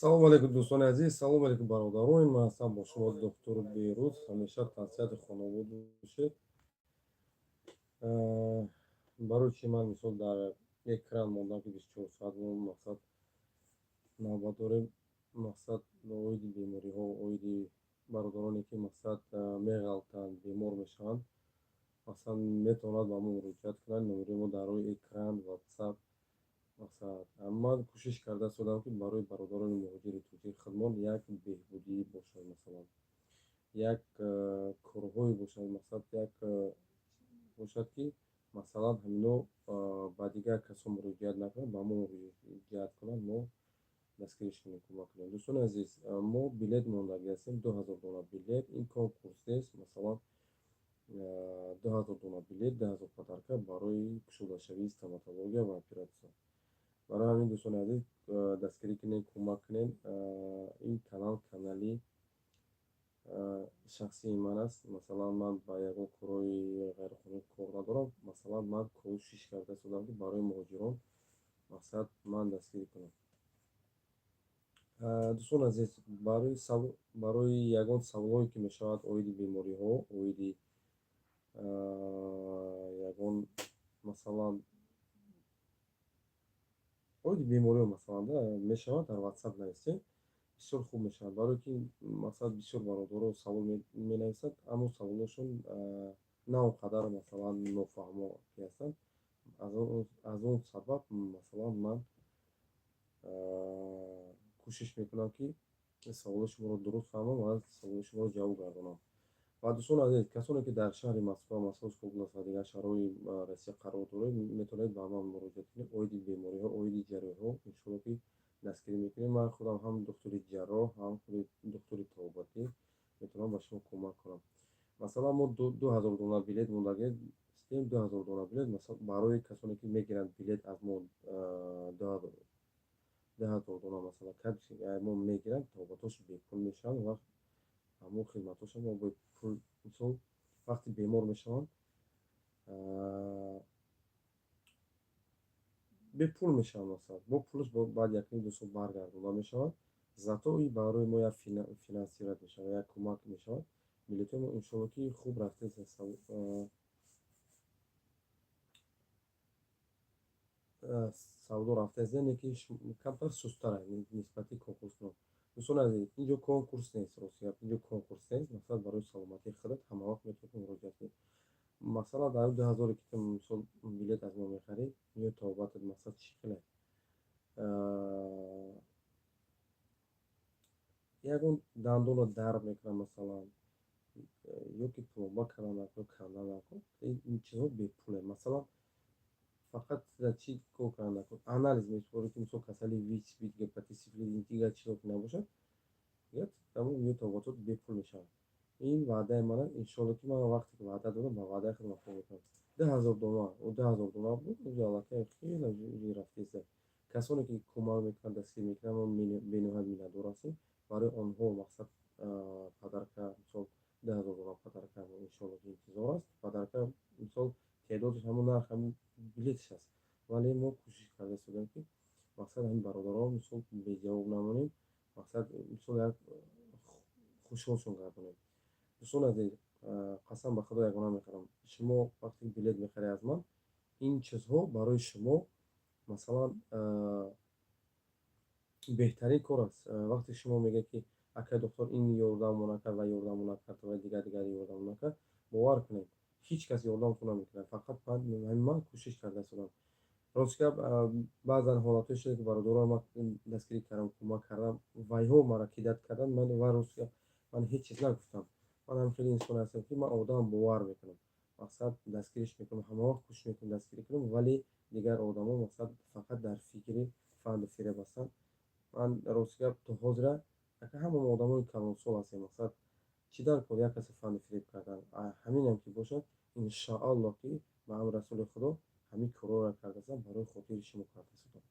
салом алейкум дӯстони азиз, салом алейкум бародарои ман ҳастам бо шумо духтур Берӯз. Ҳамеша тавсияти хонавод бошед. Барои чӣ ман мисол дар экран мондам ки 24 соат мақсад навбат дорем, мақсад оиди бемориҳо, оиди бародароне ки мақсад меғалтанд, бемор мешаванд, мақсад метавонад ба мо муроҷиат кунанд. Номери мо дар рӯи экран, ватсап. Ман кӯшиш карда истодам ки барои бародарони муҳоҷири Туркияи хидмат як беҳбудӣ бошад, масалан як корҳое бошад, мақсад як бошад ки масалан ҳамино ба дигар касо муроҷиат накунад, ба мо муроҷиат кунанд, мо дастгиришон кӯмак кунем. Дӯстони азиз, мо билет мондагӣ ҳастем, 2000 дона билет. Ин конкурс нест, масалан 2000 дона билет, 2000 подарка барои кушодашавии стоматология ва оператсия. Барои ҳамин дӯстони азиз, дастгирӣ кунед, кӯмак кунед. Ин канали шахсии ман аст. Масалан ман ба ягон корҳои ғайриқонунӣ кор надорам. Масалан ман кӯшиш карда истодам ки барои муҳоҷирон мақсад ман дастгирӣ кунам. дӯстони азиз, барои ягон саволҳое ки мешавад оиди бемориҳо, оиди ягон масалан оиди бемориҳо масалан мешавад, дар ватсап нависед, бисёр хуб мешавад. Барое ки мақсад бисёр бародаро савол менависанд, аммо саволҳошон на он қадар масалан нофаҳмо ки ҳастанд. Аз он сабаб масалан ман кӯшиш мекунам ки саволҳои шуморо дуруст фаҳмам ва саволҳои шуморо ҷавоб гардонам. ва дӯстони азиз, касоне ки дар шаҳри Москва, Московская област ва дигар шаҳрҳои Россия қарор доред, метавонед ба ман муроҷиат кунед. Оиди бемориҳо, оиди ҷарроҳиҳо иншоалло ки дастгирӣ мекунем. Ман худам ҳам духтури ҷарроҳ, ҳам духтури табобатӣ метавонам ба шумо кӯмак кунам. Масалан мо 2000 дона билет мондагӣ ҳастем. 2000 дона билет барои касоне ки мегиранд билет аз мо 10,000 дона масалан карти мо мегиранд, табобатҳош бепул мешаванд ва ҳамон хидматҳошам мо бепул, мисол вақти бемор мешаванд бепул мешаванд, масалан бо пулаш баъд якум ду сол баргардонда мешавад. Зато и барои мо як финансировать мешавад, як кӯмак мешавад. Билетҳои мо иншоалло ки хуб рафтаест, савдо рафтаест, яъне ки камтар сустар нисбати конкурсҳо. дӯстони азиз, инҷо конкурс нест, рости гап инҷо конкурс нест. Мақсад барои саломатии худат ҳама вақт метавонед муроҷиат кунед. Масалан дар 2000 ки мисол билет аз мо мехаред, ё табобатат мақсад чӣ қилад? ягон дандонро дард мекунад, масалан ё ки пломба кардан накун, кандан накун, ин чизҳо бепуле. Масалан фақат чӣ кор кардан накун, анализ мешавад ки мисол касали ВИЧ, гепатит, сифилис, ин дигар чизҳо ки набошад, тамом ё табобатот бепул мешавад. ин ваъдаи ман аст. Иншоалло ки ман вақте ки ваъда додам ба ваъдаи худам вафо мекунам. 2000 дона, 2000 дона буд, аллакай хеле рафтест. Касоне ки кӯмак мекунанд, дастгирӣ мекунанд, мо бениҳоят миннатдор ҳастем. Барои онҳо мақсад подарка, мисол 2000 дона подарка иншоалло ки интизор аст. Подарка мисол теъдодаш ҳамон нарх ҳамин билеташ аст, вале мо кӯшиш карда истодем ки мақсад ҳамин бародарон мисол беҷавоб намонем, мақсад мисол як хушҳолшон гардонем. дӯстони азиз, қасам ба худо ягона мехӯрам, шумо вақте билет мехаред аз ман, ин чизҳо барои шумо масалан беҳтарин кор аст. Вақте шумо мегӯед ки акай доктор ин ёрдаммо накард ва ёрдаммо накард ва дигар ёрдаммо накард, бовар кунед, ҳеҷ кас ёрдаматон намекунад. Фақат ман кӯшиш карда истодам. Рости гап баъзан ҳолатҳое шуда ки бародарон ман дастгирӣ кардам, кӯмак кардам, вайҳо маро кидат карданд, ва рости гап ман ҳеҷ чиз нагуфтам. Ман ҳамчунин инсоне ҳастам ки ман одам бовар мекунам, мақсад дастгириш мекунам, ҳама вақт кӯшиш мекунам дастгирӣ кунам, вале дигар одамон мақсад фақат дар фикри фанду фиреб ҳастанд. Ман рости гап то ҳозира ҳамон одамои калонсол ҳастем, мақсад чӣ дар кор як касе фанду фиреб кардан. Ҳаминам ки бошад, иншоалло ки ба амри расули худо ҳамин корҳоро кардастам, барои хотири шумо карда истодам.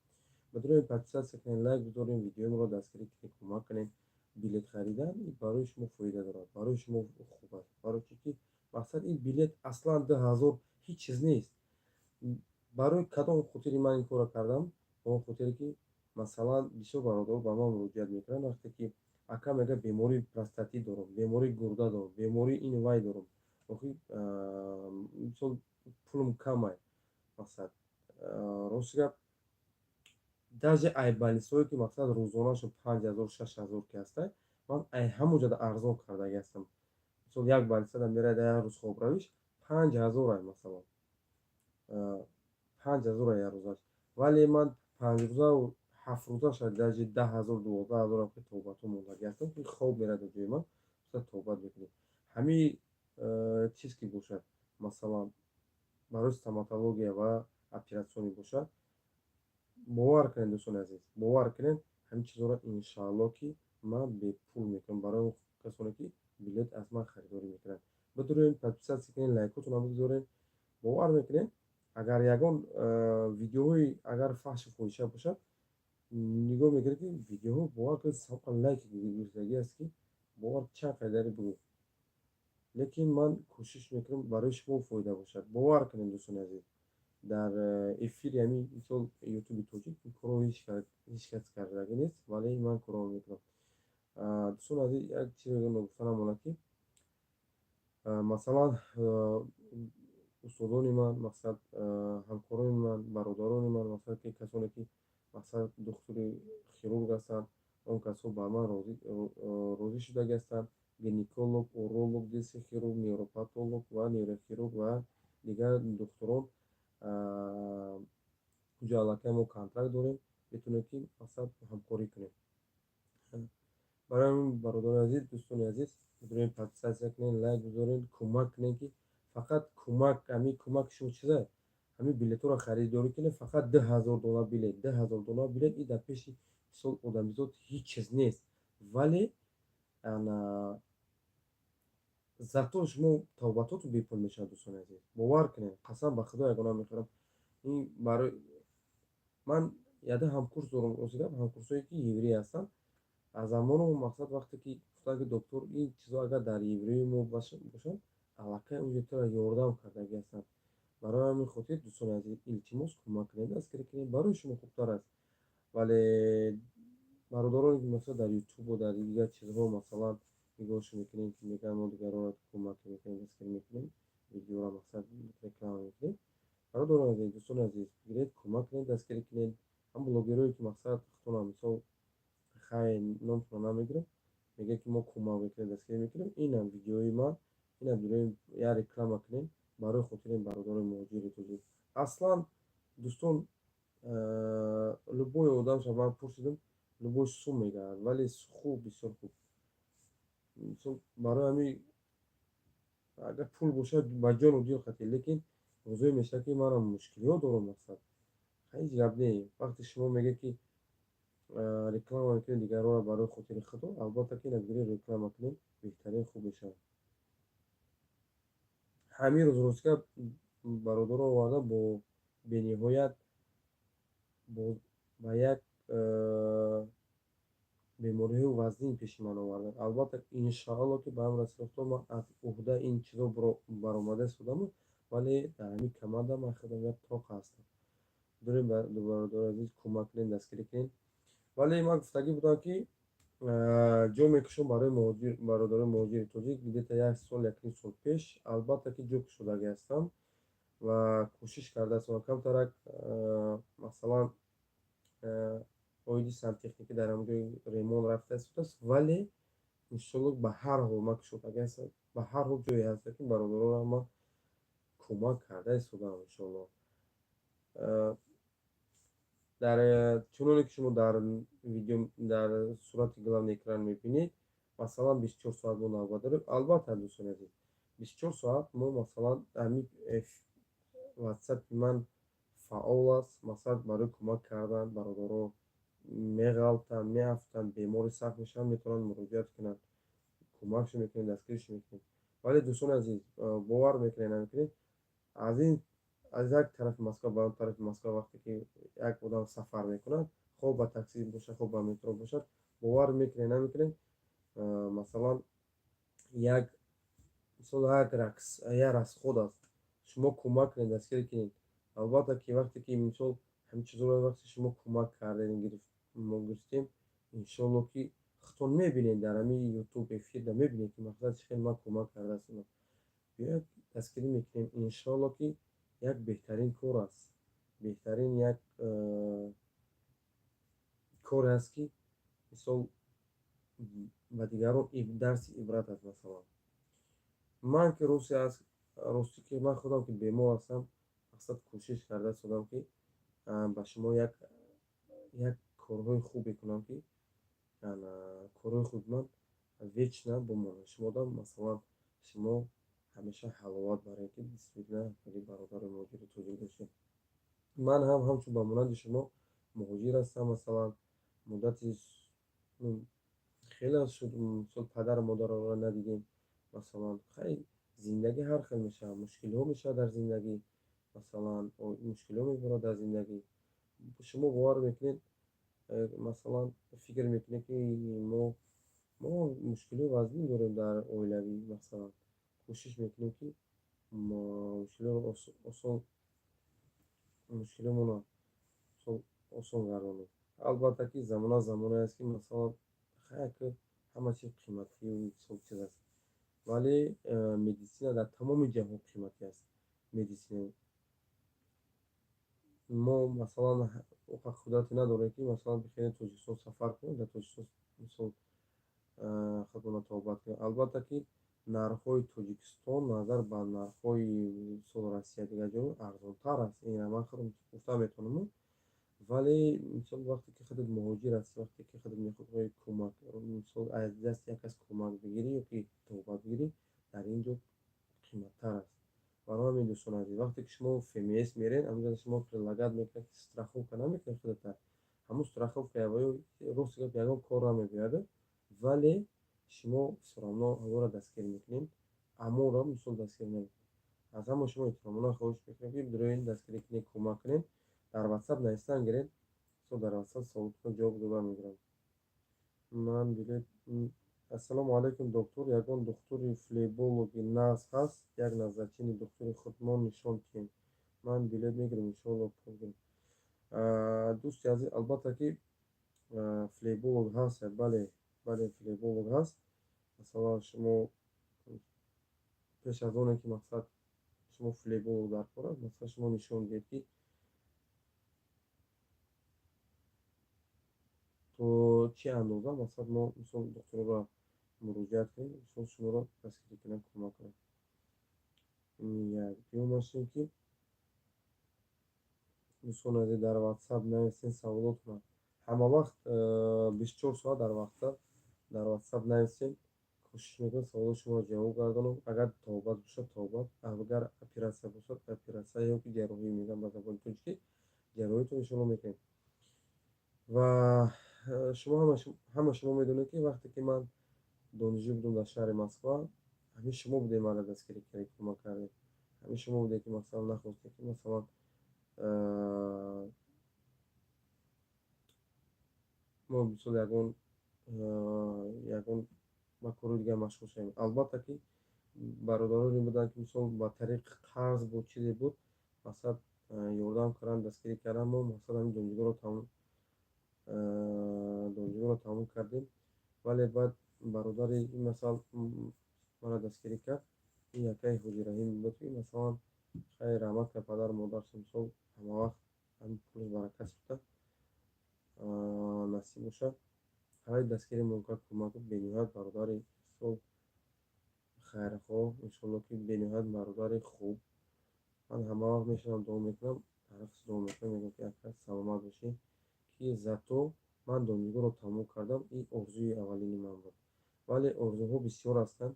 Метавонед подписатсия кунед, лайк гузоред, видеоимро дастгирӣ кунед, кӯмак кунед. Билет харидан барои шумо фоида дорад, барои шумо хуб аст. Барои чӣ ки мақсад ин билет аслан 2000 ҳеҷ чиз нест. Барои кадом хотири ман ин корро кардам? Ба он хотире ки масалан бисёр бародар ба ман муроҷиат мекунанд вақте ки ака мега бемории простатит дорам, бемории гурда дорам, бемории ин вай дорам, охи мисол пулам камай мақсад рости гап даже ай балисое ки мақсад рӯзонашон 5000-6000 ки ҳастай, ман ай ҳамонҷода арзон кардаги ҳастам. мисол як балисада мераед як рӯз хобравиш 5000 ай масалан 5000 ай як рӯзаш, вале ман 5 рӯзаву 7 рӯзаша даже 10000-12000 ки тобатҳо мондаги ҳастам ки хоб мераед ҷои ман тобат мекунем. ҳамин чиз ки бошад масалан барои стоматология ва оператсионӣ бошад, бовар кунед дӯстони азиз, бовар кунед ҳамин чизҳоро иншоалло ки ман бепул мекунам барои он касоне ки билет аз ман харидорӣ мекунанд. бидуред подписатсия кунед, лайкотонро бигзоред. бовар мекунед агар ягон видеоҳои агар фаҳшу фоҳиша бошад, нигоҳ мекунед ки видеоҳо бовар кунед сабқа лайки гирифтагӣ аст ки бовар чанд қадари буд, лекин ман кӯшиш мекунам барои шумо фоида бошад. бовар кунед дӯстони азиз, дар эфири ҳамин мисол ютуби тоҷик корро ҳеҷ кас кардагӣ нест, вале ман корро мекунам. дӯстони азиз, як чизе гуфтанам монад ки масалан устодони ман, мақсад ҳамкорони ман, бародарони ман, мақсад ки касоне ки мақсад духтури хирург ҳастанд, он касҳо ба ман розӣ шудаги ҳастанд, гинеколог, уролог, дисти хирург, невропатолог ва нейрохирург ва дигар духтурон ҷо аллакай мо контракт дорем, метавонем ки мақсад ҳамкорӣ кунем. барои ҳамин бародарони азиз, дӯстони азиз, метавонед подписатсия кунед, лайк бизоред, кӯмак кунед ки фақат кӯмак, ҳамин кӯмаки шумо чизае, ҳамин билетҳоро харидорӣ кунед, фақат $2000 билет, $2000 билет, ин дар пеши мисол одамизод ҳеҷ чиз нест, вале зато шумо тобатотон бепул мешавад. дӯстони азиз, бовар кунед, қасам ба худо ягона мехӯрам, ин барои ман яда ҳамкурс дорам, осигап ҳамкурсое ки еврей ҳастанд. аз замоно мақсад вақте ки гуфтанд ки доктор ин чизҳо агар дар евреи мо бошад, аллакай онҷо туро ёрдам кардаги ҳастанд. барои ҳамин хотир дӯстони азиз, илтимос кӯмак кунед, дастгирӣ кунед, барои шумо хубтар аст. вале бародароне ки масалан дар ютубо дар дигар чизҳо масалан нигоҳшон мекунем ки мегӯянд мо дигарро кӯмак мекунем, дастгирӣ мекунем, видеоро мақсад реклама мекунем. бародарони азиз, дӯстони азиз, бигиред кӯмак кунед, дастгирӣ кунед. ҳам блогерое ки мақсад худтонам мисол хай номтонро намегирам, мега ки мо кӯмак мекунем, дастгирӣ мекунем, инам видеои ман, инам бирои як реклама кунем барои хотири бародарои муҳоҷири тоҷик. аслан дӯстон, любой одамша ман пурсидам, любой сум мегаҳад, вале хуб, бисёр хуб. мисол барои ҳамин агар пул бошад ба ҷону дил хатир, лекин мавзӯе мешавад ки манам мушкилиҳо дорам, мақсад ҳеҷ гап не. вақте шумо мегӯед ки реклама мекунед дигарро барои хотири худо, албатта ки ина бигиред реклама кунед, беҳтарин хуб мешавад. ҳамин рӯз ростгап бародарон оварда бо бениҳоят ба як бемориҳои вазнин пеши ман оварданд. албатта иншоалло ки ба ҳам расихто ман аз уҳда ин чизҳо баромада истодам, вале дар ҳамин камада ман худам як тоқа ҳастам. дурем бародарои азиз, кӯмак кунед, дастгирӣ кунед. вале ман гуфтагӣ будам ки ҷо мекушам барои бародарои муҳоҷири тоҷик где-то як сол, якним сол пеш, албатта ки ҷо кушодаги ҳастам ва кӯшиш кардаастам камтарак масалан оиди сантехникӣ дар ҳамҷои ремонт рафта истодааст, вале иншоалло ба ҳар ҳол ман кушодаги ҳастам, ба ҳар ҳол ҷое ҳаст ки бародаронам ман кӯмак карда истодам иншоалло. дар чуноне ки шумо дар видео дар сурати главни экран мебинед, масалан 24 соат мо навбат дорем. албатта дӯстони азиз, 24 соат мо масалан ҳамин ватсапи ман фаъол аст, мақсад барои кӯмак кардан бародаро меғалтанд, меафтанд, бемори сахт мешаванд, метавонанд муроҷиат кунанд, кӯмакшон мекунем, дастгиришон мекунем. вале дӯстони азиз, бовар мекунед намекунед, аз як тарафи Москва ба он тарафи Москва вақте ки як одам сафар мекунад, хоб ба такси бошад, хоб ба метро бошад, бовар мекунед намекунед, масалан як мисол як расход аст, шумо кӯмак кунед, дастгирӣ кунед. албатта ки вақте ки мисол ҳамин чизҳоро вақте шумо кӯмак кардед, мо гирифтем, иншоалло ки худтон мебинед дар ҳамин ютуб эфирда мебинед ки мақсад чӣ хел ман кӯмак кардастам. биёед дастгирӣ мекунем. Иншоалло ки як беҳтарин кор аст, беҳтарин як коре аст ки мисол ба дигарон дарси ибрат аст. Масалан ман ки рости ки ман худам ки бемор ҳастам, мақсад кӯшиш карда шудам ки ба шумо як корҳои хубе кунам ки корҳои хуби ман вечна бимонад. Шумода масалан шумо ҳамеша ҳаловат баред ки бисмилла бародари муҳоҷири тоҷик доштем. Ман ҳам ҳамчун ба монанди шумо муҳоҷир ҳастам. Масалан муддати хеле шуд мисол падару модарро надидем. Масалан хеле зиндагӣ ҳар хел мешавад, мушкилиҳо мешавад дар зиндагӣ, масалан мушкилиҳо меборад дар зиндагӣ. шумо бовар мекунед, масалан фикр мекунед ки мо мушкилиҳои вазнин дорем дар оилавӣ. Масалан кӯшиш мекунем ки мушкилиҳои осон гардонем. Албатта ки замоне аст ки масалан ҳама чиз қиматии чиз аст, вале медисина дар тамоми ҷаҳон қиматӣ аст. Медисина мо масалан қудрате надорем ки масалан бихоем Тоҷикистон сафар кунем, дар Тоҷикистон мисол худмона табобат кунем. Албатта ки нархҳои Тоҷикистон назар ба нархҳои мисол Россия дигар ҷо арзонтар аст. Инро ман худам гуфта метавонам. вале мисол вақте ки худат муҳоҷир аст, вақте ки худат мехоҳӣ кӯмак, мисол аз дасти як кас кӯмак бигирӣ ё ки табобат бигирӣ, дар ин ҷо қиматтар аст. барои ҳамин дӯстон азиз, вақте ки шумо ФМС меред, ҳамин шумо прилагат мекунед, страховка намекунед худатон. ҳамун страховка рости гап ягон кор намебиёад, вале шумо всё-равно ҳамонро дастгирӣ мекунем. Амонро мисол дастгирӣ намекунем. аз ҳама шумо эҳтиромона хоҳиш мекунем ки бироед дастгирӣ кунед, кӯмак кунед. дар WhatsApp навиштан гиред, мисол дар WhatsApp суолотатон ҷавоб дода мегирам. ман билет ассалому алайкум доктор, ягон духтури флебологи нағз ҳаст? Як назарчини духтури худмон нишон диҳем. Ман билет мегирам, иншоалло пул гирем. дӯсти азиз, албатта ки флеболог ҳаст, бале флеболог ҳаст. масалан шумо пеш аз оне ки мақсад шумо флеболог дар кор аст, масалан шумо нишон диҳед ки то чӣ андоза мақсад мо мисол духтурро муроҷиат кунем, мисол шуморо дастгирӣ кунем, кӯмак кунем. як биёмашем ки дӯстон азиз, дар WhatsApp нависен саволотро ҳама вақт 24 соат дар WhatsApp нависен. кӯшиш мекунам саволоти шуморо ҷавоб гардонам. агар табобат бошад табобат, агар оператсия бошад оператсия ё ки ҷарроҳӣ мегӯям ба забони тоҷикӣ, ҷарроҳиро иншоалло мекунем. ва ҳама шумо медонед ки вақте ки ман донишҷӯ будам дар шаҳри Москва, ҳамин шумо будед маро дастгирӣ кардед, кӯмак кардед. ҳамин шумо будед ки масалан нахостед ки масалан мо мисол ягон ба кори дигар машғул шавем. албатта ки бародароне буданд ки мисол ба тариқи қарз буд, чизе буд, мақсад ёрдам кардан, дастгирӣ кардан. мо мақсад ҳамин донишгоҳро тамом кардем. вале баъд бародари масал маро дастгирӣ кард. ин якаи ҳоҷираҳим буд ки масалан хеле раҳмат кард падару модарашон. мисол ҳама вақт ҳамин пулаш баракат шуда насиб бошад. ҳамаи дастгирӣ мумкан кӯмак бениҳоят бародари мисол хайрхоҳ, иншоалло ки бениҳоят бародари хуб. ман ҳама вақт мешавам дуо мекунам, тараффус дуо мекунам, мегӯям ки ака саломат бошӣ, ки зато ман донишгоҳро тамом кардам. ин орзуи аввалини ман буд. вале орзуҳо бисёр ҳастанд.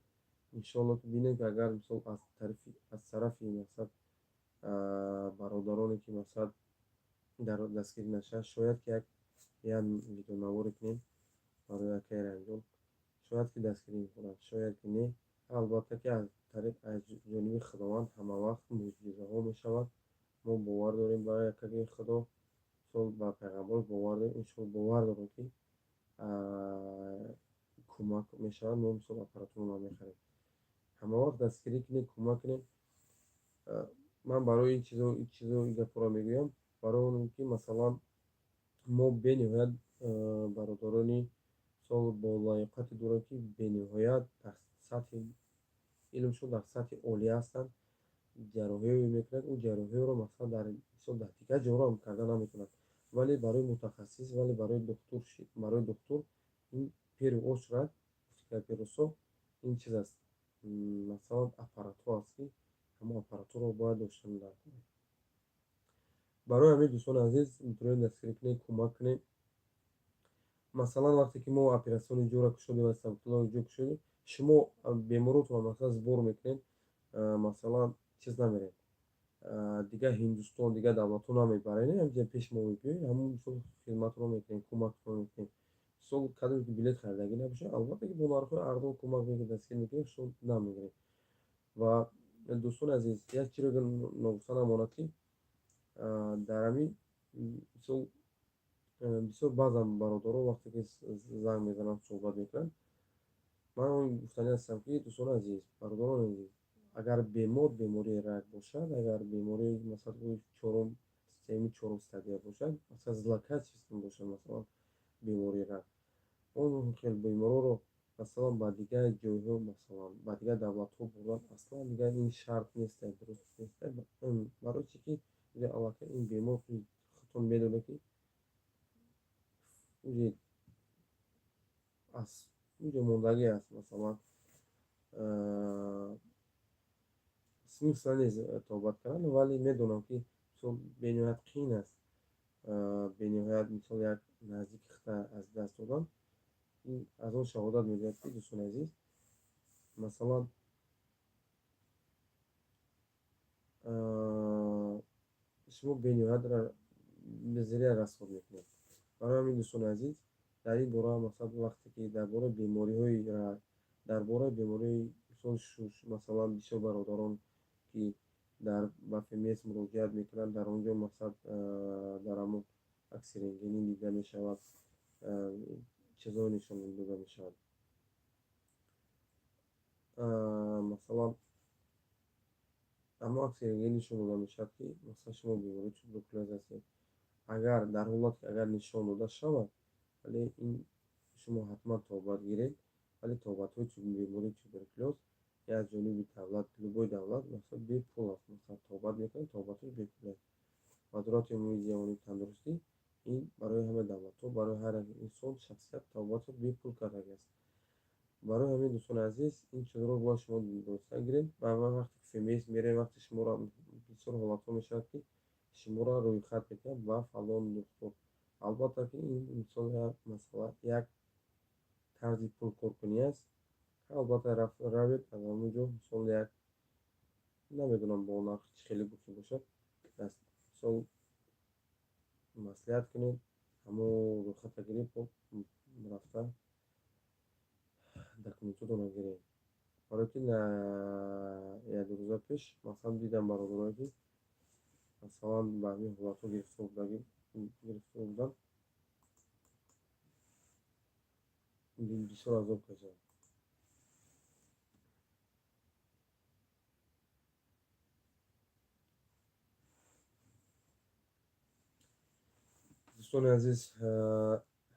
иншоалло ки бинем ки агар мисол аз тарафи мақсад бародароне ки мақсад дар дастгирӣ нашавад, шояд ки як видеонаворе кунем барои акаи ранҷон, шояд ки дастгирӣ мекунад, шояд ки не. албатта ки аз ҷониби худованд ҳама вақт мӯъҷизаҳо мешавад. мо бовар дорем ба якаи худо, мисол ба пайғамбар бовар дорем. иншоалло бовар дорем ки кӯмак мешавад. мо мисол аппаратурро намехарем, ҳама вақт дастгирӣ кунем, кӯмак кунем. ман барои ин чизо гапҳоро мегӯям, барои оне ки масалан мо бениҳоят бародарони сол бо лояқати доранд, ки бениҳоят дар сатҳи илмшон дар сатҳи олӣ ҳастанд. ҷарроҳиё мекунад, ӯ ҷарроҳиёро масалан дар мисол дар дигар ҷоро ҳам карда наметавонад, вале барои мутахассис, вале барои духтур ин пери очрад, перусо ин чиз аст, масалан аппаратур аст, ки ҳамон аппаратурро бояд дошта мебошад. барои ҳамин дӯстони азиз метавонед дастгирӣ кунед, кӯмак кунед. масалан вақте ки мо оператсиони ҷӯро кушодем, стоматологи ҷӯ кушодем, шумо беморотонро масалан збор мекунед, масалан чиз намеред, дигар Ҳиндустон, дигар давлатҳо намебаред, ҳамҷа пеши мо мебиёед, ҳамон мисол хизматро мекунем, кӯмакро мекунем. мисол кадоме ки билет харидагӣ набошад, албатта ки бо нархҳои арзон кӯмак мекунем, дастгирӣ мекунем, суд намегирем. ва дӯстони азиз, як чиро ногуфта намонад, ки дар ҳамин мисол бисёр баъзан бародаро вақте ки занг мезананд, суҳбат мекунанд, ман он гуфтанӣ ҳастам, ки дӯстони азиз, бародарони азиз, агар бемории рак бошад, агар бемории масалан чорум, сеюму чорум стадия бошад, масалан злокачествен бошад, масалан бемории рак, он хел беморро масалан ба дигар ҷойҳо, масалан ба дигар давлатҳо бурдан аслан дигар ин шарт нестад, дуруст нестад. Барои чи ки аллакай ин бемор худтон медонед, ки инҷо мондагӣ аст, масалан смисла нест тобат кардан, вале медонам, ки мисол бениҳоят қиин аст, бениҳоят мисол як наздики хиста аз даст додан. ин аз он шаҳодат медиҳад, ки дӯстони азиз, масалан шумо бениҳоятро зериа расход мекунед. барои ҳамин дӯстони азиз, дар ин бора масалан вақте ки дар бораи бемориҳои рак, дар бораи бемории мисол шуш, масалан бисёр бародарон ки ба ФМС муроҷиат мекунанд, дар он ҷо масалан дар ҳамон акси рентгенӣ дида мешавад, чизҳое нишон дода мешавад. Масалан ҳамон акси рентгенӣ нишон дода мешавад, ки масалан шумо бемории туберкулез ҳастед. Агар дар ҳолате ки агар нишон дода шавад, вале ин шумо ҳатман тобат гиред, вале тобатҳои бемории туберкулез аз ҷониби давлат, любой давлат масалан бепул аст, масалан тобат мекунад, тобатҳои бепул аст. Вазорати умумии ҷавонии тандурустӣ ин барои ҳама давлатҳо, барои ҳар як инсон, шахсият тобатро бепул кардагиаст. барои ҳамин дӯстони азиз, ин чизро бояд шумо донста гиред. ва вақте ки ФМС мерем, вақте шуморо бисёр ҳолатҳо мешавад, ки шуморо рӯйхат мекунад ба фалон духтур. албатта ки ин мисол масъала як тарзи пулкоркунӣ аст. албатта равед аз ҳамон ҷо, мисол як намедонам бо нархи чӣ хеле гуфта бошад, мисол маслиҳат кунед, ҳамон рӯйхата гиред, рафта документотонро гиред. барое ки як рӯза пеш масалан дидам бародарое, ки масалан ба ҳамин ҳолатҳо гирифта буданд, бисёр азоб кашиданд. дӯстони азиз,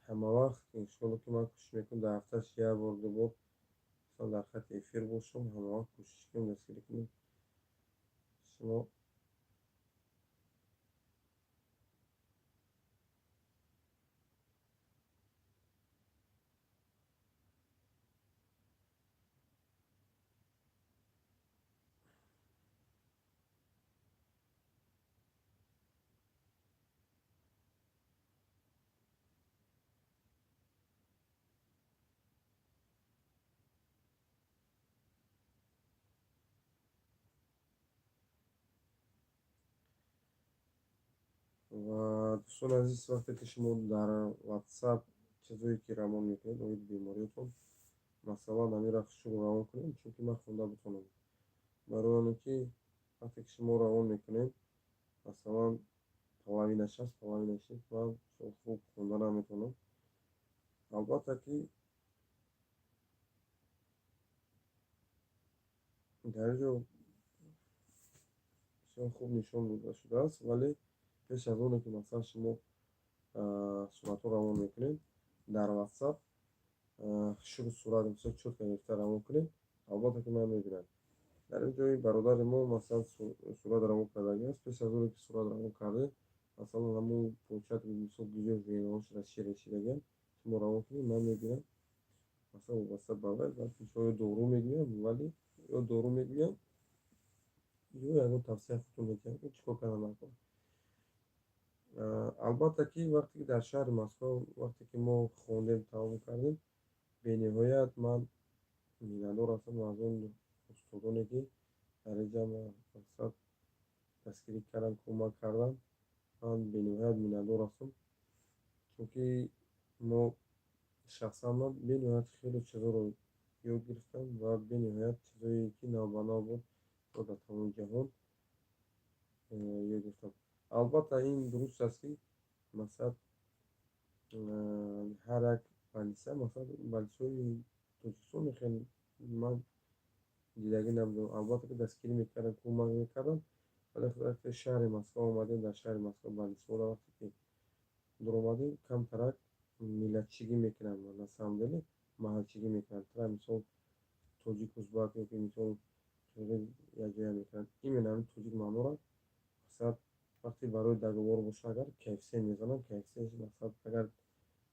ҳамавақт иншоалло ки ман кӯшиш мекунам дар ҳафтааш як бор ду бор дар хати эфир бошам. ҳамавақт кӯшиш кунем дастгирӣ кунем шумо. ва дӯстони азиз, вақте ки шумо дар WhatsApp чизое ки равон мекунед оид бемориятон, масалан ҳаминро шумо равон кунед, чунки ман хонда бутонам. барои оне ки вақте ки шумо равон мекунед, масалан половина шаст, половина шест, ман хуб хонда наметавонам. албатта ки дар ин ҷо бисёр хуб нишон дода шудааст, вале пеш аз оне ки масалан шумо суратро равон мекунем дар WhatsApp. шур сурат мисол чотка гирифта равон кунем. Албатта ки ман мебинам дар ин ҷои бародари мо масалан сурат равон кардаги аст. Пеш аз оне ки сурат равон карде масалан ҳамун почат мисол гузёш венҳо шуда ширашидагиам шумо равон кунем, ман мебинам. Масалан вобаста ба вай ё дору мегӯям, вале ё дору мегӯям ё ягон тавсия худтон медиҳам ки чӣ кор карда накун. албатта ки вақте ки дар шаҳри Москва вақте ки мо хондем тамом кардем, бениҳоят ман миннатдор ҳастам аз он устодоне ки дар ин ҷамъ мақсад дастгирӣ кардан, кӯмак кардан. Ман бениҳоят миннатдор ҳастам, чунки мо шахсан ман бениҳоят хеле чизҳоро ёд гирифтам ва бениҳоят чизҳое ки нав ба нав буд дар тамоми ҷаҳон ёд гирифтам. Албатта ин дуруст аст ки масалан ҳар як балиса масалан балисаҳои Тоҷикистон хеле ман дидагӣ набудам. Албатта ки дастгирӣ мекардам, кӯмак мекардам, вале вақте шаҳри Москва омадем, дар шаҳри Москва балисаҳоро вақте ки дуромадем, камтарак миллатчигӣ мекунам, на самом деле маҳалчигӣ мекунам. Тара мисол тоҷик узбак ё ки мисол қирғиз якҷоя мекунам. Именно ҳамин тоҷик маъноро масалан вақте барои договор боша агар KFC мезанам, KFC масалан агар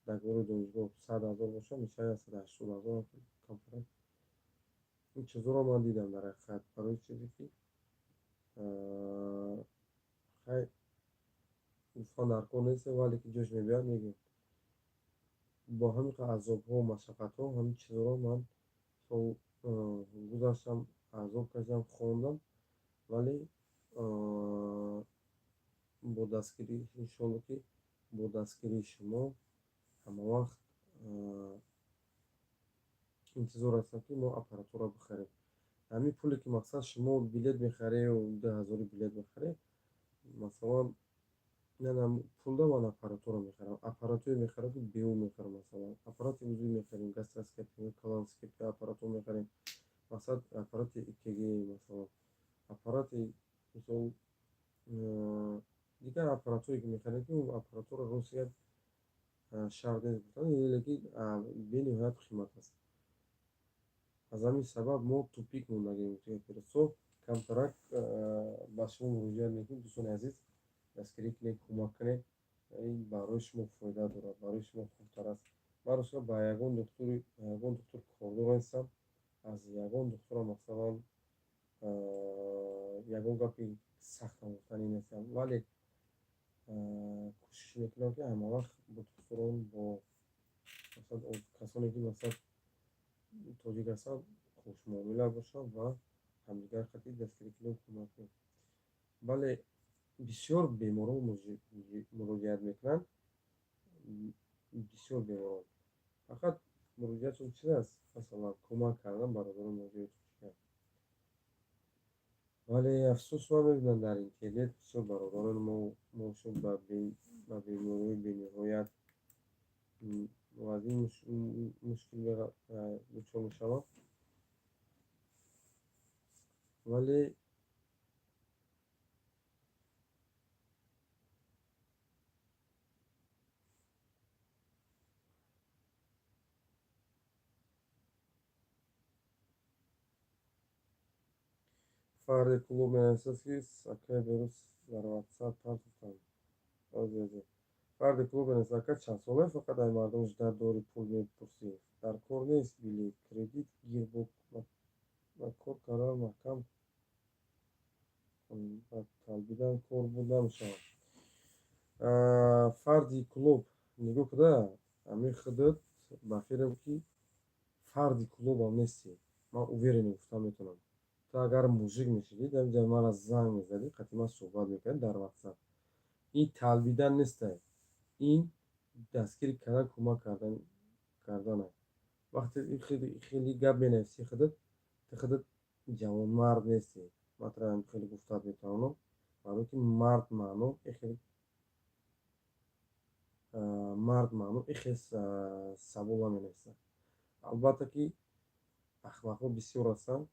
договори донишгоҳ 100,000 боша мешавад 180,000 камтарак. ин чизҳоро ман дидам дар ҳақиқат барои чизе ки хай гуфтан дар кор нест, вале ки ҷош мебиёяд мегӯям. бо ҳамин қадр азобҳо, машаққатҳо ҳамин чизҳоро ман сол гузаштам, азоб кашидам, хондам, вале бо дастгирӣ иншоалло ки бо дастгирии шумо ҳамавақт интизор ҳастам ки мо аппаратура бихарем. ҳамин пуле ки мақсад шумо билет мехаред ё 10,000 билет мехаред, масалан пулда ман аппаратура мехарам. Аппаратуре мехарам ки БУ мехарам, масалан аппарати узвӣ мехарем, гастроскопия, колоноскопия аппаратура мехарем, масалан аппарати EKG, масалан аппарати мисол дигар аппаратуре ки мехарем ки аппаратура росия шарт нест гуфтан, ки бениҳоят қимат аст. аз ҳамин сабаб мо тупик мондагем. So камтарак ба шумо муроҷиат мекунем дӯстони азиз, дастгирӣ кунед, кӯмак кунед. ин барои шумо фоида дорад, барои шумо хубтар аст. ман роста ба ягон доктор кордор ҳастам, аз ягон доктора масалан ягон гапи сахтам гуфтанӣ нестам, вале кӯшиш мекунам ки ҳамавақт бо докторон, бо масалан касоне ки масалан тоҷик ҳастанд хушмуомила бошанд ва ҳамдигар хати дастгирӣ кунем, кӯмак кунем. бале бисёр беморон муроҷиат мекунанд, бисёр беморон. фақат муроҷиатшон чиз аст? Масалан кӯмак кардан бародарон муроҷиат карданд. вале афсӯс ман мебинам дар интернет бисёр бародарони мошон ба бемориҳои бениҳоят ва аз ин мушкил дучор мешаванд. вале фарди клуб менависад ки сакай берӯз дар WhatsApp партофтам. фарди клуб менависад ака чанд солае фақат аз мардум дар дори пул мепурсӣ, дар кор нест, билет кредит гир ба кор кардан маҳкам ба талбидан кор буд намешавад. фарди клуб нигоҳ куда ҳамин худат ба фирам ки фарди клубам нестӣ. ман уверенно гуфта метавонам. ту агар мужик мешидӣ дар мара занг мезадӣ, қатъи ман суҳбат мекардем дар WhatsApp. ин талбидан неста, ин дастгирӣ кардан, кӯмак кардан аст. вақте хеле гап менависӣ худат, ту худат ҷавонмард нестӣ. матрам хеле гуфтат метавонам, барое ки мард маъно хеле сабула менависад. албатта ки ахмақҳо бисёр ҳастанд.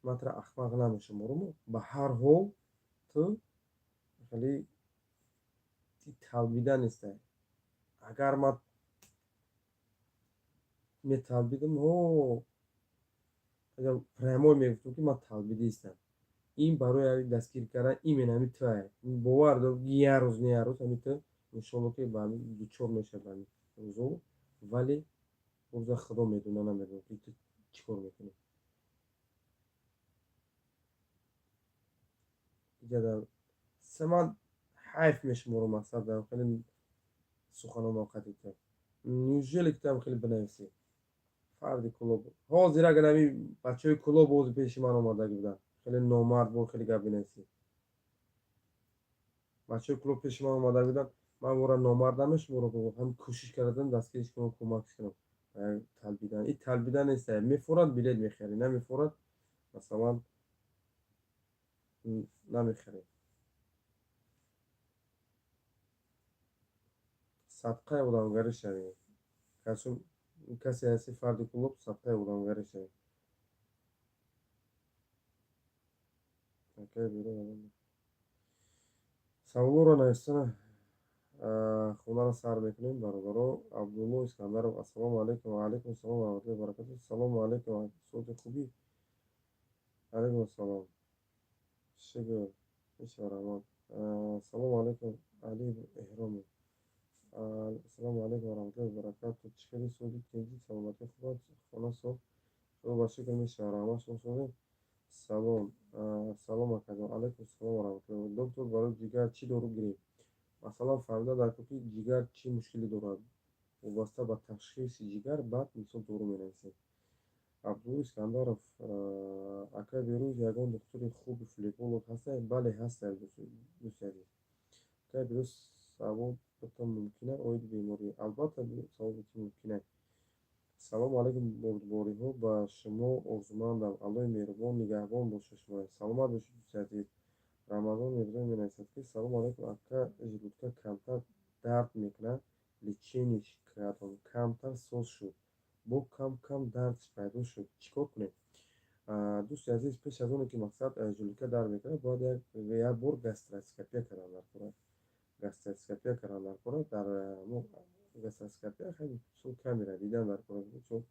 матра ахмақ намешуморам, ба ҳар ҳол ту хеле талбида неста. агар ман металбидам агар прямой мегуфтам ки ман талбидистам, ин барои ҳами дастгирӣ кардан ин менами туае. Бовар дор як рӯз не як рӯз ҳами ту иншолло ки ба ҳамин дучор мешавӣ ба ҳамин рӯзо, вале рӯза худо медона, намедонам ки ту чӣ кор мекунӣ. ҷадар са ман ҳайф мешуморам мақсад дарам хеле суханоно қадита. Неужели ки ту ҳам хеле бинависӣ? Фарди кулоб. Ҳозир агар ҳамин бачаҳои кулоб ҳозир пеши ман омадаги буданд, хеле номард бо хеле гап бинависӣ. бачаҳои клуб пеши ман омада буданд, ман вора номард намешуморам, ҳам кӯшиш кардам дастгириш кунам, кӯмакш кунам. Талбидан ин талбидан нест, мефурад билет мехарӣ, намефурад масалан намехарӣ. сабқаи одамгарӣ шавӣ. Касе ҳасти фарди клуб, сабқаи одамгарӣ шавӣ. саволоро навиштана хонара сар мекунем. бародаро Абдулло Искандаров: ассалому алайкум. Ва алайкум ассалом ва раҳматуллоҳи ва баракатуҳ. Салому алайкум, соати хубӣ? Алайкум ассалом. Шукр. Ишва раҳмат. Салому алайкум Али Эҳромов. Ассалому алайкум ва раҳматуллоҳи ва баракатуҳ. Чӣ хеле соати тинчӣ, саломатӣ хуб аст? Хона соф? Худо ба шукр мешавад. Раҳмат шумо соҳиб. Салом. Салом акаҷон. Алайкум салом ва раҳматуллоҳи. Доктор, барои ҷигар чӣ дору гирем? Масалан фаҳмида дар ки ҷигар чӣ мушкиле дорад, вобаста ба ташхиси ҷигар баъд мисол дору менависем. Абдулло Искандаров: акай берӯз ягон духтури хуби флеболог ҳастае? Бале ҳастае дӯсти азиз. Акай берӯз савол гуфтам мумкина оиди беморӣ? Албатта савол гуфтам мумкина. салому алайкум бурдбориҳо, ба шумо орзумандам. Аллоҳи меҳрубон нигаҳбон бошад шуморо. Саломат бошед дӯсти азиз. Рамазон Мирзоев менависад ки салому алайкум, ака желудка камтар дард мекунад, леченияш кардам, камтар соз шуд, бо кам кам дардш пайдо шуд, чӣ кор кунем? Дӯсти азиз, пеш аз оне ки мақсад желудка дард мекунад, бояд як бор гастроскопия кардан дар кора. Гастроскопия кардан дар кора. Дар гастроскопия хеле сол камера дидан дар кора, чун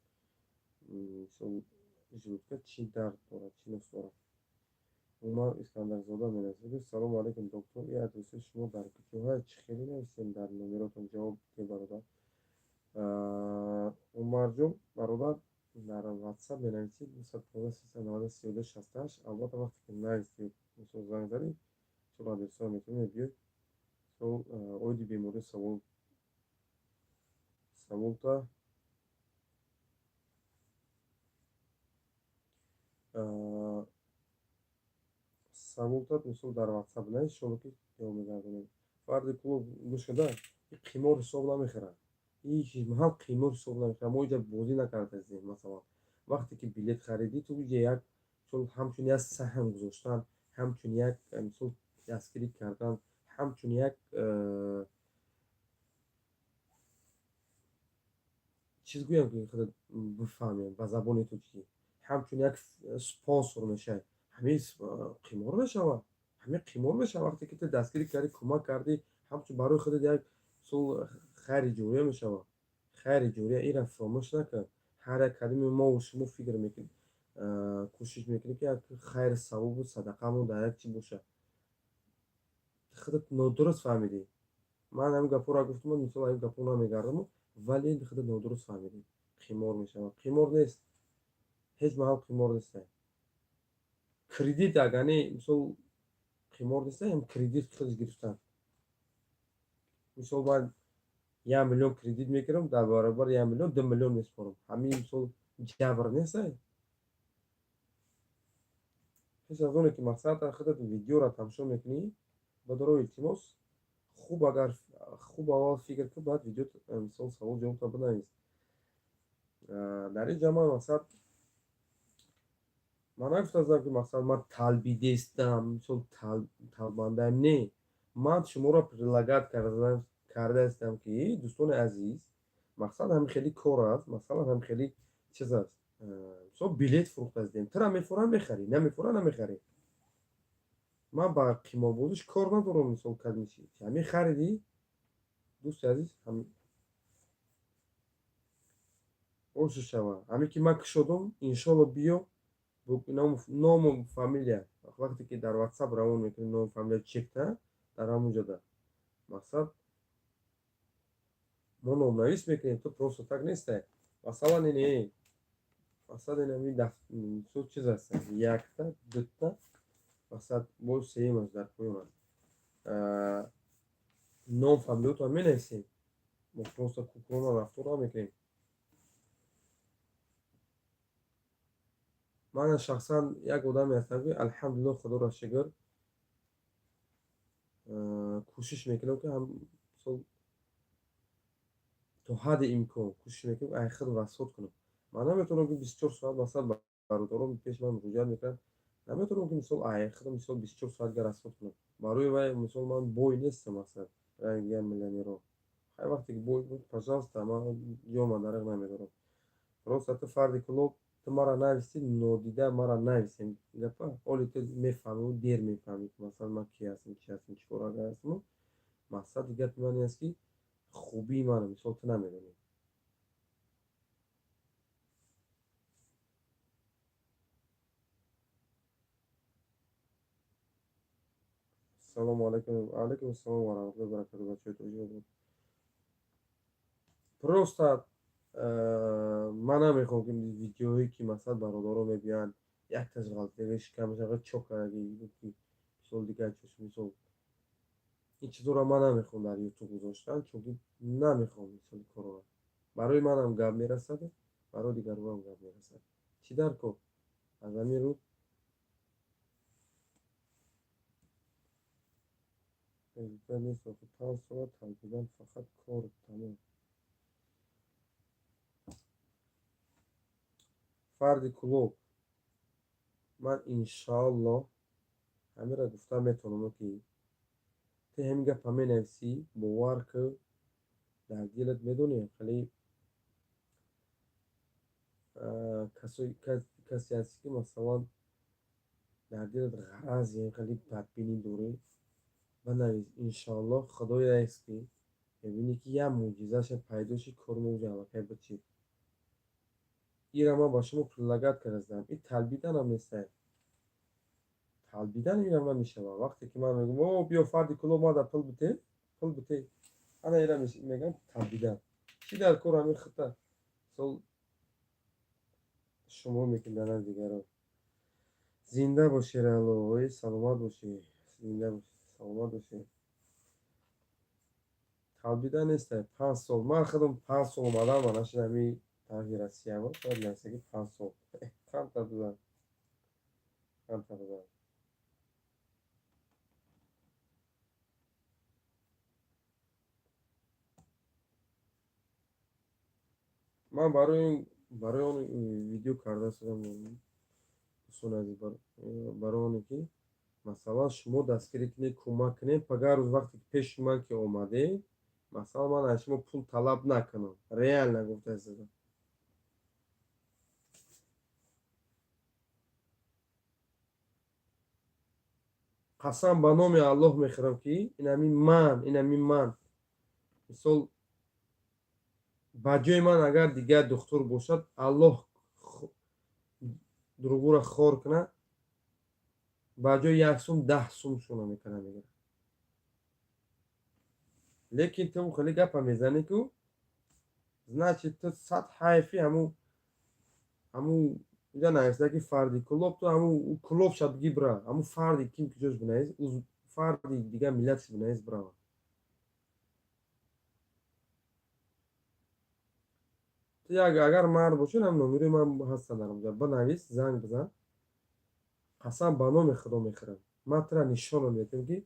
сол желудка чӣ дард дорад, чӣ нус дорад. Умар Искандарзода менависад: салому алайкум доктор, ин адресои шумо дар куҷоҳаст? Чӣ хеле нависем дар номеротон? Ҷавоб дед бародар. Умарҷон бародар, дар WhatsApp менависед 215 390 32 68. Албатта вақте ки нависед мисол занг задед, сол адресҳоро метавонед биёед, сол оиди беморӣ саволта саволтат мисол дар WhatsApp на иншолло ки ҷавоб мегардонем. фарди клуб гӯш када, қимор ҳисоб намехӯрад. ҳеҷ маҳал қимор ҳисоб намехӯрад. мо инҷа бозӣ накарда ҳастем. Масалан вақте ки билет хариди, ту як мисол ҳамчун як саҳн гузоштан, ҳамчун як мисол дастгирӣ кардан, ҳамчун як чиз гӯям ки худо бифаҳмем ба забони тоҷикӣ, ҳамчун як спонсор мешавад. ҳамин қимор мешавад. ҳамин қимор мешавад. вақте ки ту дастгирӣ кардӣ, кӯмак кардӣ, ҳамчун барои худат як мисол хайри ҷория мешавад. хайри ҷория, инро фаромӯш накун. ҳар як кадами мо шумо фикр мекунед, кӯшиш мекунед ки як хайр савобу садақаамон дар як чӣ бошад. худат нодуруст фаҳмидӣ. ман ҳамин гапҳоро гуфтам, мисол ҳамин гапҳо намегардам, вале худат нодуруст фаҳмидӣ. қимор мешавад. қимор нест. ҳеҷ маҳал қимор нест. кредит агар не мисол қимор нест, ҳам кредит худаш гирифтан. мисол ман 1 миллион кредит мегирам, дар баробар 1 миллион 2 миллион меспорам. ҳамин мисол ҷабр нест. пеш аз оне ки мақсад худат видеоро тамошо мекунӣ, бодаро илтимос хуб аввал фикр кун, баъд видео мисол савол ҷавобро бинавис. дар ин ҷо ман мақсад ман нагуфтаам ки мақсад ман талбидистам, мисол талбандаам. Не, ман шуморо прилагат карда ҳастам ки дӯстони азиз, мақсад ҳамин хеле кор аст, масалан ҳамин хеле чиз аст. мисол билет фурӯхта дидем, тура мефурад мехарӣ, намефурад намехарӣ. ман ба қиморбозиш кор надорам. мисол ҳамин харидӣ дӯсти азиз, خوش شوه همی که من کشودم انشالله بیو نام فامیلیا وقتی که در واتساپ روان میکنی نام فامیلیا چک ده در همونجا ده مقصد ما نام نویس میکنیم تو پروسو так نیسته مثلا اینه مثلا اینه دفت چیز هست یک تا دو تا مثلا باید سیم از در پویمان نام فامیلیو تو هم می نویسیم ما پروسو کوکرونا رفتور را میکنیم من شخصا یک آدمی هستم که الحمدلله خدا را شکر کوشش میکنم که هم تو حد امکان کوشش میکنم آخر رسول کنم من نمیتونم که 24 ساعت مثلا برادرم پیش من مراجعه میکنن نمیتونم که مثلا آخر مثلا 24 ساعت رسول کنم برای وای مثلا من بوی نیستم مثلا رنگ میلیونر رو هر وقتی که بوی بود پجاست من یا من درک نمیدارم راست تو فردی کلوب تو مرا نویسی نادیده مرا نویسیم گپا اولی تو میفهمی و دیر میفهمی مثلا من کی هستم چی هستم چی کار هستم مقصد دیگه من است که خوبی منو مثال تو نمیدونی السلام علیکم علیکم السلام و رحمت الله و برکاته بچه تو просто من نمیخوام که ویدیوهایی که مثلا برادرها میبینن یک تاش غلطیش کمش اگر چوب کردی بود که مثال دیگه چیز مثال این چیزا رو من نمیخوام در یوتیوب گذاشتن چون که نمیخوام مثال کارو برای منم گپ میرسد برای دیگران هم گپ میرسد چی در کو از همین رو وظیفه نیست که 5 ساعت تقریبا فقط کار تمام فرد کلوب من انشالله همه را گفتم میتونم که تو همین گپ همه نفسی باور که در دلت میدونی خیلی کسی هستی که مثلا در دلت غرض یعنی خیلی بدبینی دوره بنویس انشالله خدای است که ببینی که یه معجزهش پیداشی کار موجه که بچی این را من با شما لگت کردم این تلبیدن هم نیسته تلبیدن این هم نمیشه وقتی که من میگم او بیا فردی کلو ما در پل بته انا ایرا میگم تلبیدن چی در کار همین خطه سال شما میکنن دیگر رو زنده باشی رالو سلامت باشی زنده باشی سلامت باشی تلبیدن نیسته 5 سال من خودم 5 سال اومدم من نشد همی تغییر از سیما شاید نسته که 5 سال کم تا بودن کم تا بودن من برای اون ویدیو کرده شدم دوستان عزیز برای اونی که مثلا شما دستگیری کنید کمک کنید پگاه روز وقتی که پیش من که اومده مثلا من از شما پول طلب نکنم ریال نگفته هستم قسم به نام الله میخورم که این همین من مثال با جای من اگر دیگر دکتر باشد الله دروغو را خور کنه با جای 1 سوم 10 سوم شونه میکنه میگه لیکن تو خیلی گپا میزنی که значит تو صد حیفی همون اینجا نایسته که فردی کلوب تو همون کلوب شد بگی برا همون فردی کیم که جوش بنایز از فردی دیگه ملت بنایز برا تو اگر مرد باشین هم نمیری من هستم در اونجا بنویس زنگ بزن قسم به نام خدا میخورم من ترا نشان میدم که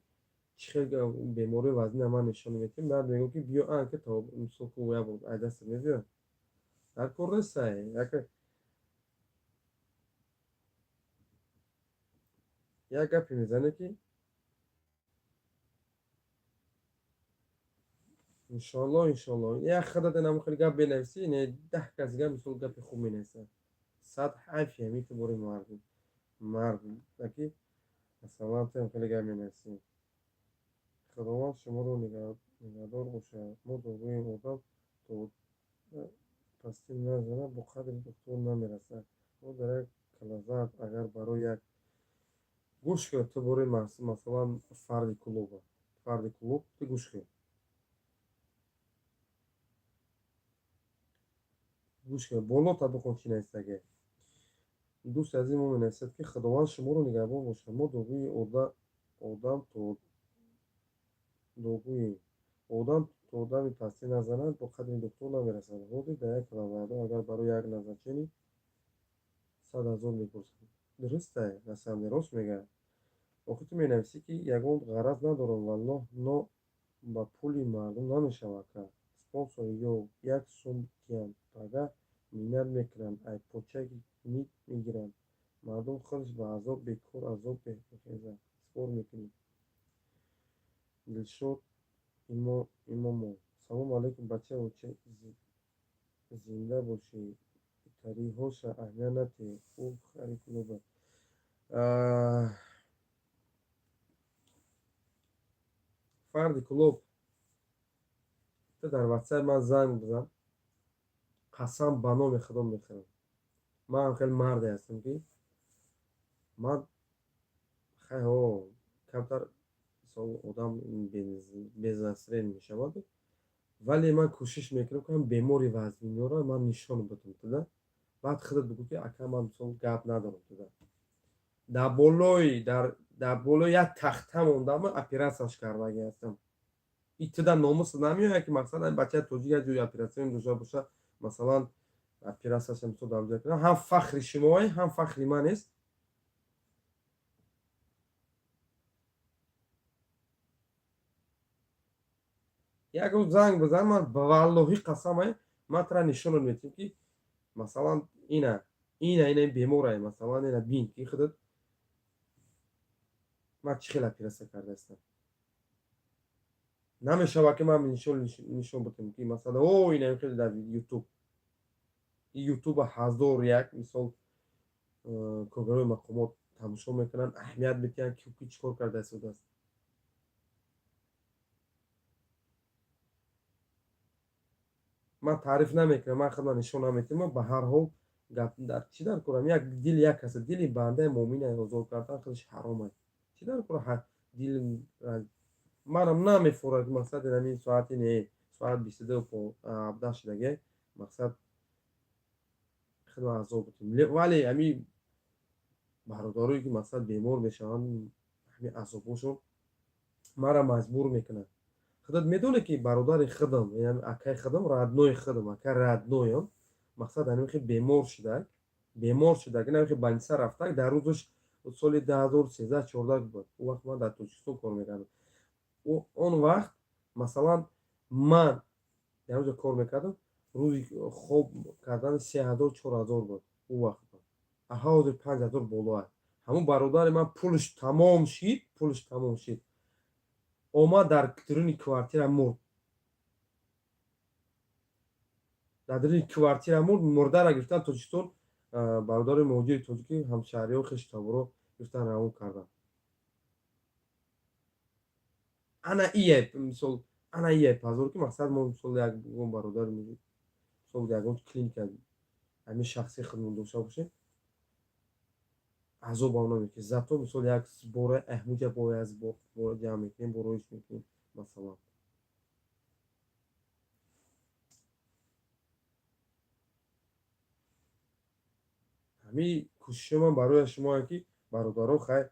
چه خیلی بیماری وزنی من نشان میدم بعد میگم که بیا که تا سوکو یا بود دست میبیا در کور نیست یک گپی میزنه که انشالله یک خدت نمو خیلی گپ بنویسی نه 10 کس گپ مثل گپ خوب مینویسه صد حیفی همی تو باری مرد که مثلا تو خیلی گپ مینویسی خداوند شما رو نگهدار باشه ما دوباره این اتاق تو пастил назанад бо қадри духтур намерасад. Мо дар як клозат агар барои як гӯш кӯ ту бораи масалан фарди клуб ту гӯш кӯ болота бикун чӣ нестаге. дӯсти азиз мо менависад ки худованд шуморо нигаҳбон бошад. Мо дӯгӯи одам то дӯгӯи одам то одами пастӣ назанад бо қадри духтур намерасад. ҳозир дар як клозадо агар барои як назарченӣ 100 000 мепурсад. Дурусте? Расамде рост мегӯяд. охир ту менависӣ ки ягон ғараз надорам валлоҳ но ба пули мардум намешавад кард. Спонсор ё як сум диҳанд, пага миннат мекунанд, айбпочаки умид мегиранд. Мардум худаш ба азоб бекор азоб мехезад. чикор мекунӣ? Дилшод Имомов: салому алайкум бачаҳо, зинда бошед. Тариҳоша аҳамият надиҳед. Ӯ хари клуба. фарди клуб ту дар ватсап ман занг бизан. қасам ба номи худо мехӯрам. ман хеле марде ҳастам ки ман хайҳо камтар одам безнасрен мешавад, вале ман кӯшиш мекунам ки бемори вазнинёро ман нишон бидам туда. баъд худат бигӯ ки ака ман мисол гап надорам туда. дар болои як тахта мондам, операсияш кардаги ҳастам. и туда номус намеояд ки мақсад бачаи тоҷик як ҷои оператсион дошта боша, масалан операсияша мисол дар ҷо кардам. ҳам фахри шумои, ҳам фахри манест. як рӯз занг бизан, ман ба валлоҳи қасам ман тра нишонат медиҳам ки масалан ина беморае, масалан ина бин ки худат ман чӣ хел операсия кардаастам. намешавад ки ман нишон бидам ки масалан ина хеле дар ютуба 1001 мисол кӯгарои мақомот тамошо мекунанд, аҳамият медиҳанд ки чӣ кор карда истодааст. ман таъриф намекунам, ман худам нишон наметиҳам. ба ҳар ҳол гап дар чӣ дар корам, як дили як каса дили бандаи муъмина озор кардан худаш ҳаром аст. чӣ дар кора дили манам намефурад ки мақсад ин соати не соат 22:17 шудаге мақсад худо азоб битем. вале ами бародарое ки мақсад бемор мешаванд, ҳамин азобошон мара маҷбур мекунад. худат медоне ки бародари худам, яъне акаи худам, раднои худам, ака радноям, мақсад ҳамин бемор шудак, ин больница рафтак. дар рӯзаш соли 2013-14 буд. ӯ вақт ман дар Тоҷикистон кор мекардам. он вақт масалан ман дар рӯза кор мекардам, рӯзи хоб кардани 3000-4000 буд ӯ вақт. ҳозир 5000 боло аст. ҳамун бародари ман пулаш тамом шид. омад дар дурини квартира мурд. дар дурини квартира мурд. мурдара гирифтан Тоҷикистон, бародари муҳоҷири тоҷикӣ, ҳамшаҳриҳо хештовро гирифтан равон кардан. ана ие пазор ки мақсад мо мисол ягон бародари мисол ягон клиника ҳамин шахси хидмат дошта бошем, азобам намекунем. зато мисол як бора аҳмуҷа бояд збор ҷамъ мекунем, бороиш мекунем масалан. ҳамин кӯшиши ман барои шумое ки бародаро хайр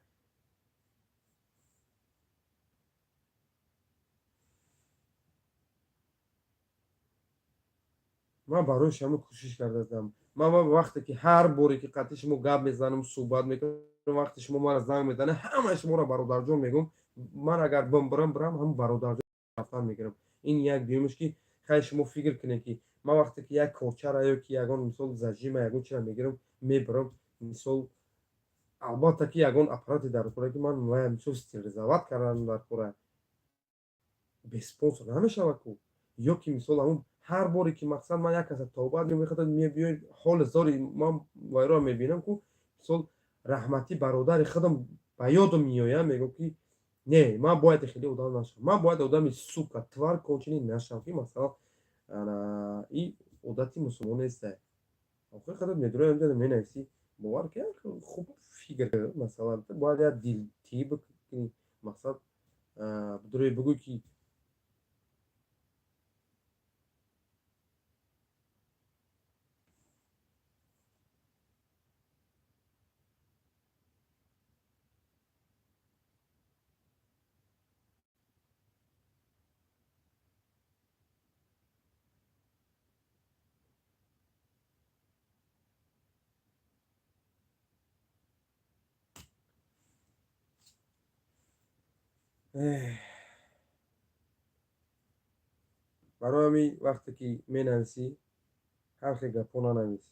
ман барои шумо кӯшиш кардаам. ман вақте ки ҳар боре ки қатъи шумо гап мезанам, суҳбат мекунам, вақте шумо мара занг мезанед, ҳамаи шуморо бародарҷон мегӯям. ман агар барам ҳамун бародарҷон рафтан мегирам. ин як дуюмаш ки хай шумо фикр кунед ки ман вақте ки як корчара ё ки ягон мисол зажима ягон чиза мегирам, мебарам мисол. албатта ки ягон аппарати дар кора ки ман мисол стерилизоват кардан дар кора бе спонсор намешавад ку. ё ки мисол ҳамун ҳар боре ки мақсад ман як каса тобат мебиёд ҳоли зори ман вайро мебинам ку мисол раҳмати бародари худам ба ёдам меояд, мегӯям ки не ман бояд хеле одам нашавам. ман бояд одами сука твар кончини нашавам ки масалан عادتی مسلمان نیست. آخر خودت میدونی اینجا مینویسی باور که خوب فکر کرد مثلا تو باید یه دل تی بکنی مثلا بدروی بگو که برای همین وقتی که مینویسی هر خیلی گپا ننویس.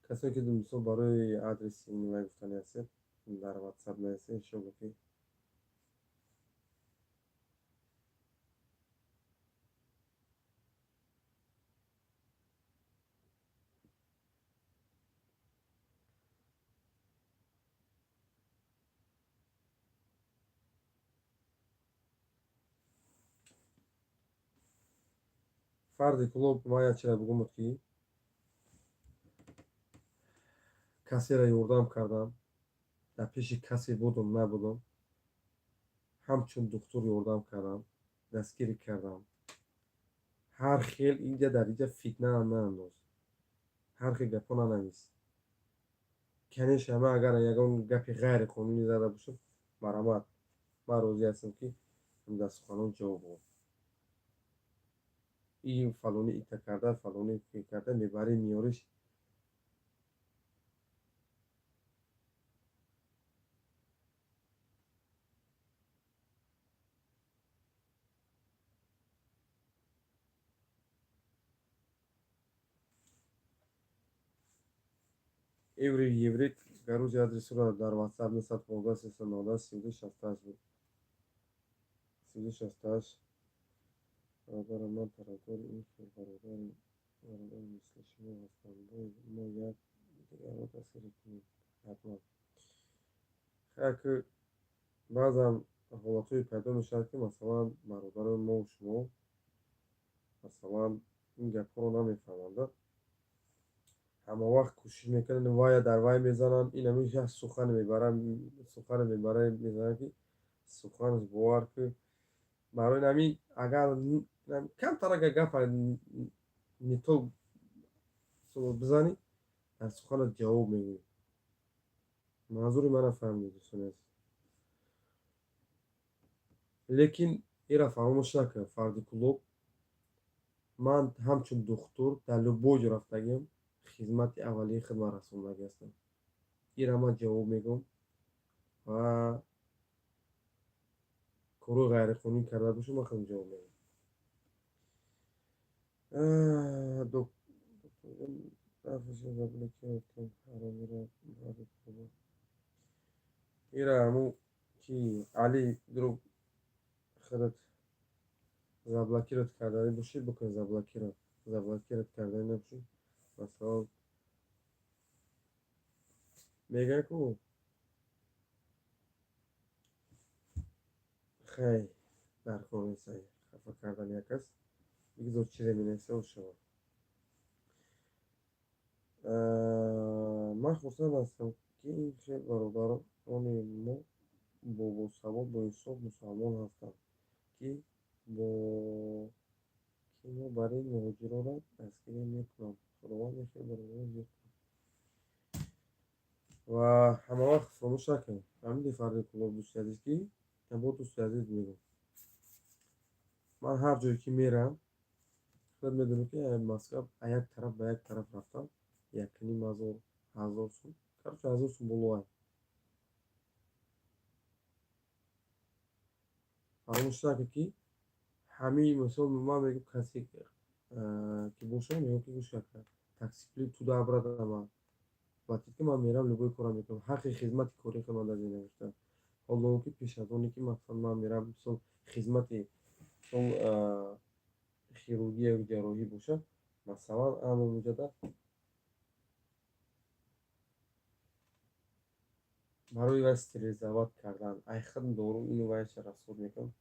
کسی که دوستان برای آدرس ایمیل گفتنی هست در واتساپ نویسه شما که فرد کلوب ما چرا بگم که کسی را یوردام کردم در پیش کسی بودم نبودم همچون دکتر یوردام کردم دستگیری کردم هر خیل اینجا در اینجا فتنه هم نانداز هر خیل گپا ننویس کنش همه اگر یگان گپی غیر قانونی زده باشد مرحمت من راضی هستم که این دست قانون جواب بود این فلانی ایتا کرده فلانی که کرده میبری میاریش еврей гарузи адресу ро дар ватсап 915 32 68 برادر من طرفدار این فیلم برادر مثل شما هستم ما یک دیگر رو دستگیر کنیم حتما که بعضم حالتهای پیدا میشد که مثلا برادر ما و شما مثلا این گپ رو نمیفهمند همه وقت کوشش میکنن وای در وای میزنن این همیشه سخن میبره میزنن که سخن باور که برای نمی اگر کم ترک گپ نیتو بزنی در سخن جواب میگی منظور من فهمید دوستان است لیکن ایرا فراموش نکن فرد کلوب من همچون دکتر در لبوج رفتگیم خدمت اولیه خدمت رسوندگی هستم ایرا من جواب میگم و کارو غیر قانونی کرده باشم من خودم جواب میگم ایرا همو که علی درو خودت زبلکیرت کردنی باشید بکن زبلکیرت کردنی نباشید مثلا میگن که خیلی در کار سعی خفه کردن یک کس بگذار چیزی می نیسته و شما من خورسند هستم که این خیلی برادران ما با سواد با انصاف مسلمان هستند که با که ما برای مهاجران را دستگیری میکنم خداوند خیلی برادران زیاد و همه وقت فراموش نکنید همین فرد کلاب دوستی عزیز که با دوستی عزیز میگم من هر جایی که میرم خود میدونی که مسکو یک طرف به یک طرف رفتم یک نیم هزار سوم короче 1000 сум боло فراموش نکن که همین مثال من میگم کسی که باشه میگم که گوش کرد تاکسی پلی تو دا برادر وقتی که من میرم لگوی کارم میکنم حق خدمت کاری که من در این نوشتم حالا که پیش از اونی که مثلا من میرم مثلا خدمت خیروگی یا جراحی باشه مثلا اما مجدد барои вай стерилизоват кардан айхад дору ину вайша расход мекунад.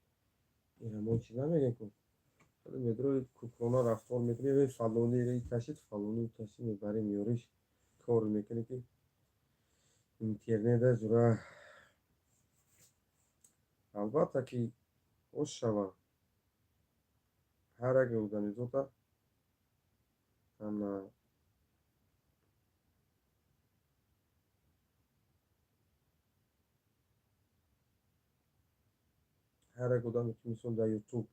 мо чӣ намегем ку медрои кӯкона рафтор мекунӣ вай фалони ташид фалони ташид мебарӣ меёриш кор мекунӣ ки интернета ҷура албатта ки ош шава ҳар яке одамизода ана ҳар як одаме ки мисол дар ютуб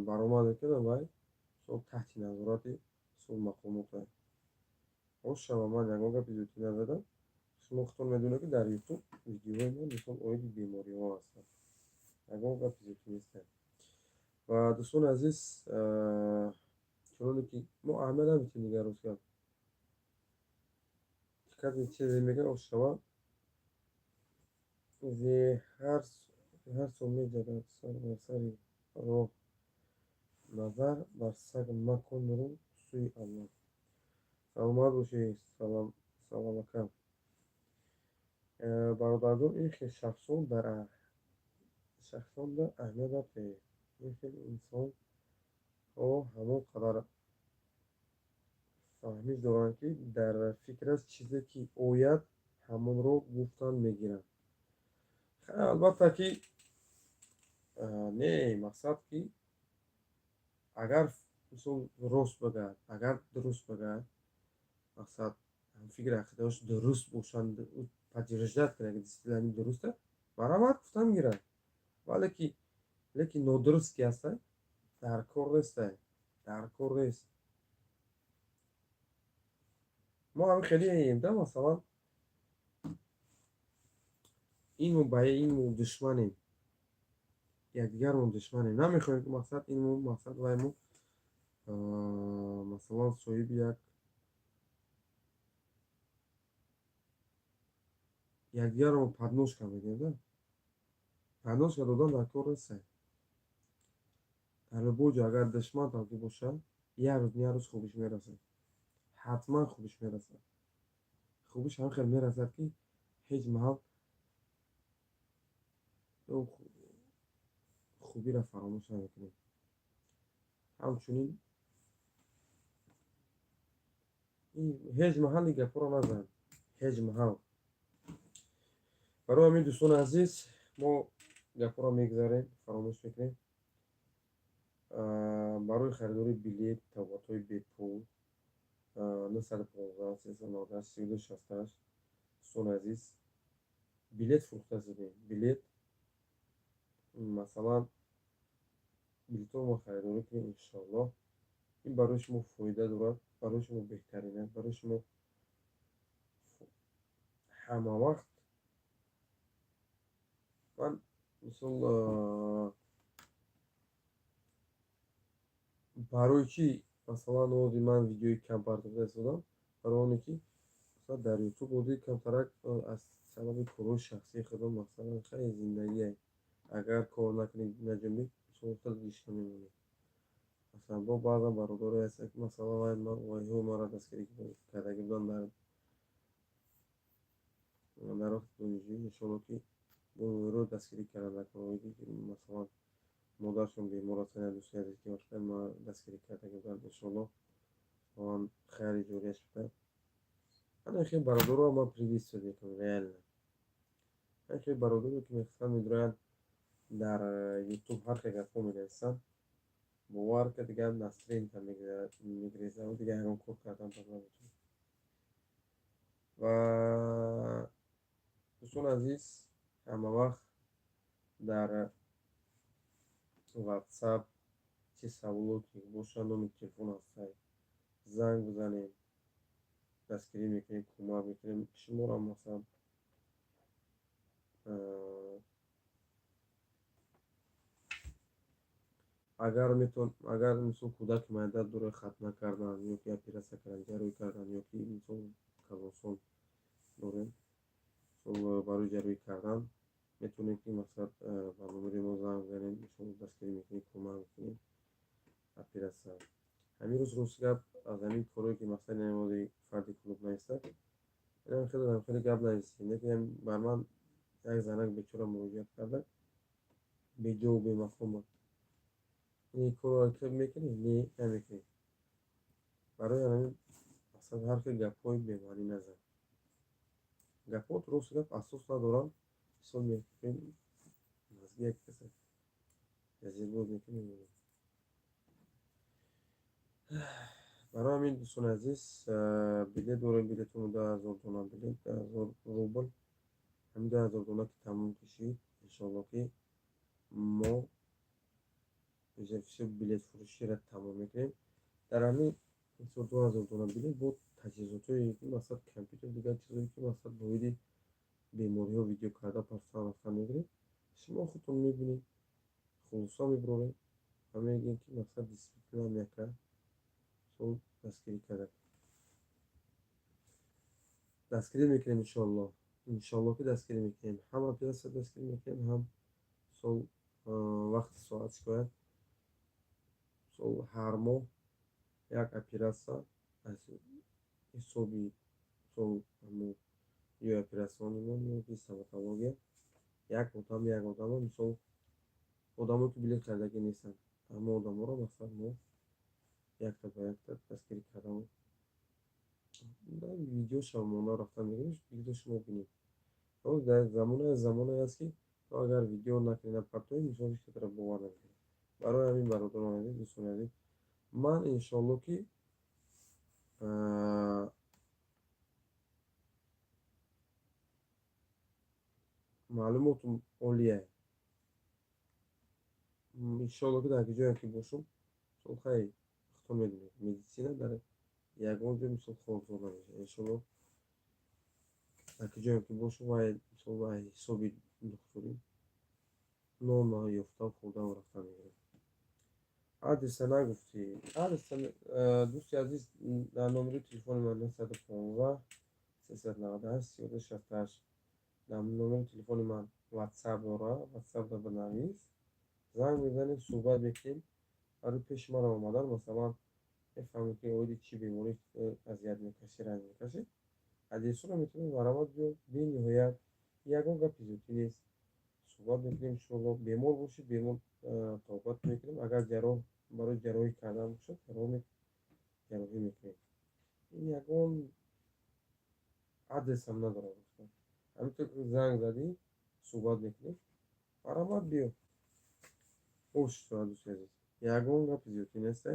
баромад мекунад вай мисол таҳти назорати мисол мақомотай ош шава ман ягон гапи зудӣ назадам. шумо худтон медонед ки дар ютуб видеоҳои ман мисол оиди бемориҳо ҳастанд. ягон гапи зудӣ нестад. ва дӯстони азиз, чуноне ки мо аҳамият наметавонем нигароз кард. диккат чизе мегӯяд ош шава ҳар сол меҷарад сар ба сари роҳ назар бар саг макун рӯ сӯи аввал. саломат бошед. саломакам бародарҷон, ин хел шахсон дар аҳамият надиҳед. ин хел инсонҳо ҳамон қадар фаҳмиш доранд ки дар фикраш чизе ки ояд ҳамонро гуфтан мегиранд. албатта ки не мақсад ки агар мисол рост бигӯяд, агар дуруст бигӯяд, мақсад фикри ақидаҳош дуруст бошанд, подтверждат кунад ки действительно дуруст аст, баробар гуфтан мегирад. лекин нодуруст ки ҳастай дар кор нестай, дар кор нест. мо ҳам хеле да масалан инмо ба инмо душманем, якдигармон душманем, намехоҳем ки мақсад инмо мақсад ваймо масалан соҳиби якдигарро падношка медиҳем да. падношка додан дар кор нестай. дар любой ҷо агар душмантам ки бошад, як рӯз як рӯз хубиш мерасад, ҳатман хубиш мерасад. хубиш ҳам хел мерасад ки ҳеҷ маҳал хубиро фаромӯш намекунем. ҳамчунин ҳеҷ маҳал ин гапҳоро назан, ҳеҷ маҳал. барои ҳамин дӯстони азиз, мо гапҳоро мегзарем, фаромӯш мекунем. барои харидори билет тавбатҳои бепул 915 398 дӯстони азиз, билет фурӯхта шудем. билет масалан билетҳоро мо харидорӣ кунем. иншоаллоҳ ин барои шумо фоида дорад, барои шумо беҳтарин аст, барои шумо ҳама вақт. ман мисол барои чӣ масалан ози ман видеои кампартофта истодам? барои оне ки дар ютуб ози камтарак аз сабаби корҳои шахсии худам масалан хеле зиндагие агар кор накунӣ наҷунбӣ хеле гишта мемонӣ. масалан бо баъзан бародаре ҳастанд ки масалан вайҳо маро дастгирӣ кардагӣ буданд дар вақти донишҷӯӣ. иншоаллоҳ ки бо ӯро дастгирӣ карда масалан модарашон бемор ҳастанд, як дӯстои азиз ки вақтан маро дастгирӣ кардаги буданд. иншоаллоҳ он хайри ҷорияш буданд. ана хеле бародаро ман приветствие мекунам реально. ана хеле бародаро ки мехостанд медроянд дар ютуб ҳар хел гапҳо менависанд. бовар ка дигар настренка мегрезад, дигар ягон кор кардан пас наметавонад. ва дӯстони азиз, ҳама вақт дар ватсап чӣ саволоте бошад, номи телефон ҳастай, занг бизанем, дастгирӣ мекунем, кӯмак мекунем. шуморо масалан агар мисол кӯдаки майда дорад хатна кардан ёки оператсия кардан, ҷарроҳӣ кардан, ёки мисол калонсон дорем мисол барои ҷарроҳӣ кардан, метавонем ки мақсад ба номери мо занг бизанем. иншоаллоҳ дастгирӣ мекунем, кӯмак мекунем, оператсия. ҳамин рӯз рост гап аз ҳамин корое ки мақсади намоди фарди клуб наистад, اینم خیلی قبل نرسید که بر من یک زنک بیچاره مراجعت کرده به جو به مفهوم بود. این کار که میکنی نه نمیکنی برای همین اصلا حرف گپای بیماری نزن. گپا درست گپ اساس ندارن سال میکنی نزدیک یک کسی نزدیک بود میکنی. برای همین دوستان عزیز بلیط داریم بلیطمون 10,000 تومان بلیط 10,000 روبل همین 10,000 تومان که تموم کشید انشالله که ما رزرвация بلیط فروشی را تمام میکنیم. در همین 2,000 تومان بلیط بود تجهیزاتی که مثلا کامپیوتر دیگر چیزایی که مثلا باید بیماری ها ویدیو کرده پرسان رفتن میگیریم شما خودتون میبینید خلاصا میبرونید همه میگیم که مثلا دیسپلین هم یکه سو دستگیری کرده دستگیری میکنیم انشالله که دستگیری میکنیم هم اپلیکاسیون دستگیری میکنیم هم سو وقت ساعت شکایت سو هر ماه یک اپلیکاسیون از حسابی سو همون یه اپلیکاسیون یا که استمتالوگیا یک آدم مثل آدم‌ها که بلیط کردگی نیستن اما آدم‌ها رو مثلا ما یک تا با یک تا دستگیری کردم در ویدیو شما رفتن میگیریم ویدیو شما بینید در زمانی است که تو اگر ویدیو نکنید پرتوی میشونید که طرف باور نمیکنید. برای همین برادران عزیز دوستان عزیز من انشالله که معلوماتم عالیه انشالله که در جایی که باشم چون خیلی خودتون میدونید مدیسینه در یگان جای مثل خورزور نمیشه انشالله در جایی که باشم و حسابی دکتری نام یافته خورده و رفتن میگیرم. آدرس نگفتی آدرس دوستی عزیز در نمره تلفن من 915 398 3268 در نمره تلفن من واتساپ داره واتساپ را بنویس زنگ میزنیم صحبت میکنیم برای پیش من آمدن مثلا بفهمید که اولی چی بیماری اذیت میکشی رنج میکشی آدرس رو میتونیم برآمد جو بی نهایت یگان گپی زیادی نیست صحبت میکنیم شما بیمار باشید بیمار توقعات میکنیم اگر جراح برای جراحی کردن باشد جراحی میکنیم این یگان آدرس هم نداره گفتم همینطور که زنگ زدی صحبت میکنیم برآمد بیا خوش شد دوست عزیز یگان گپ زیادی نیست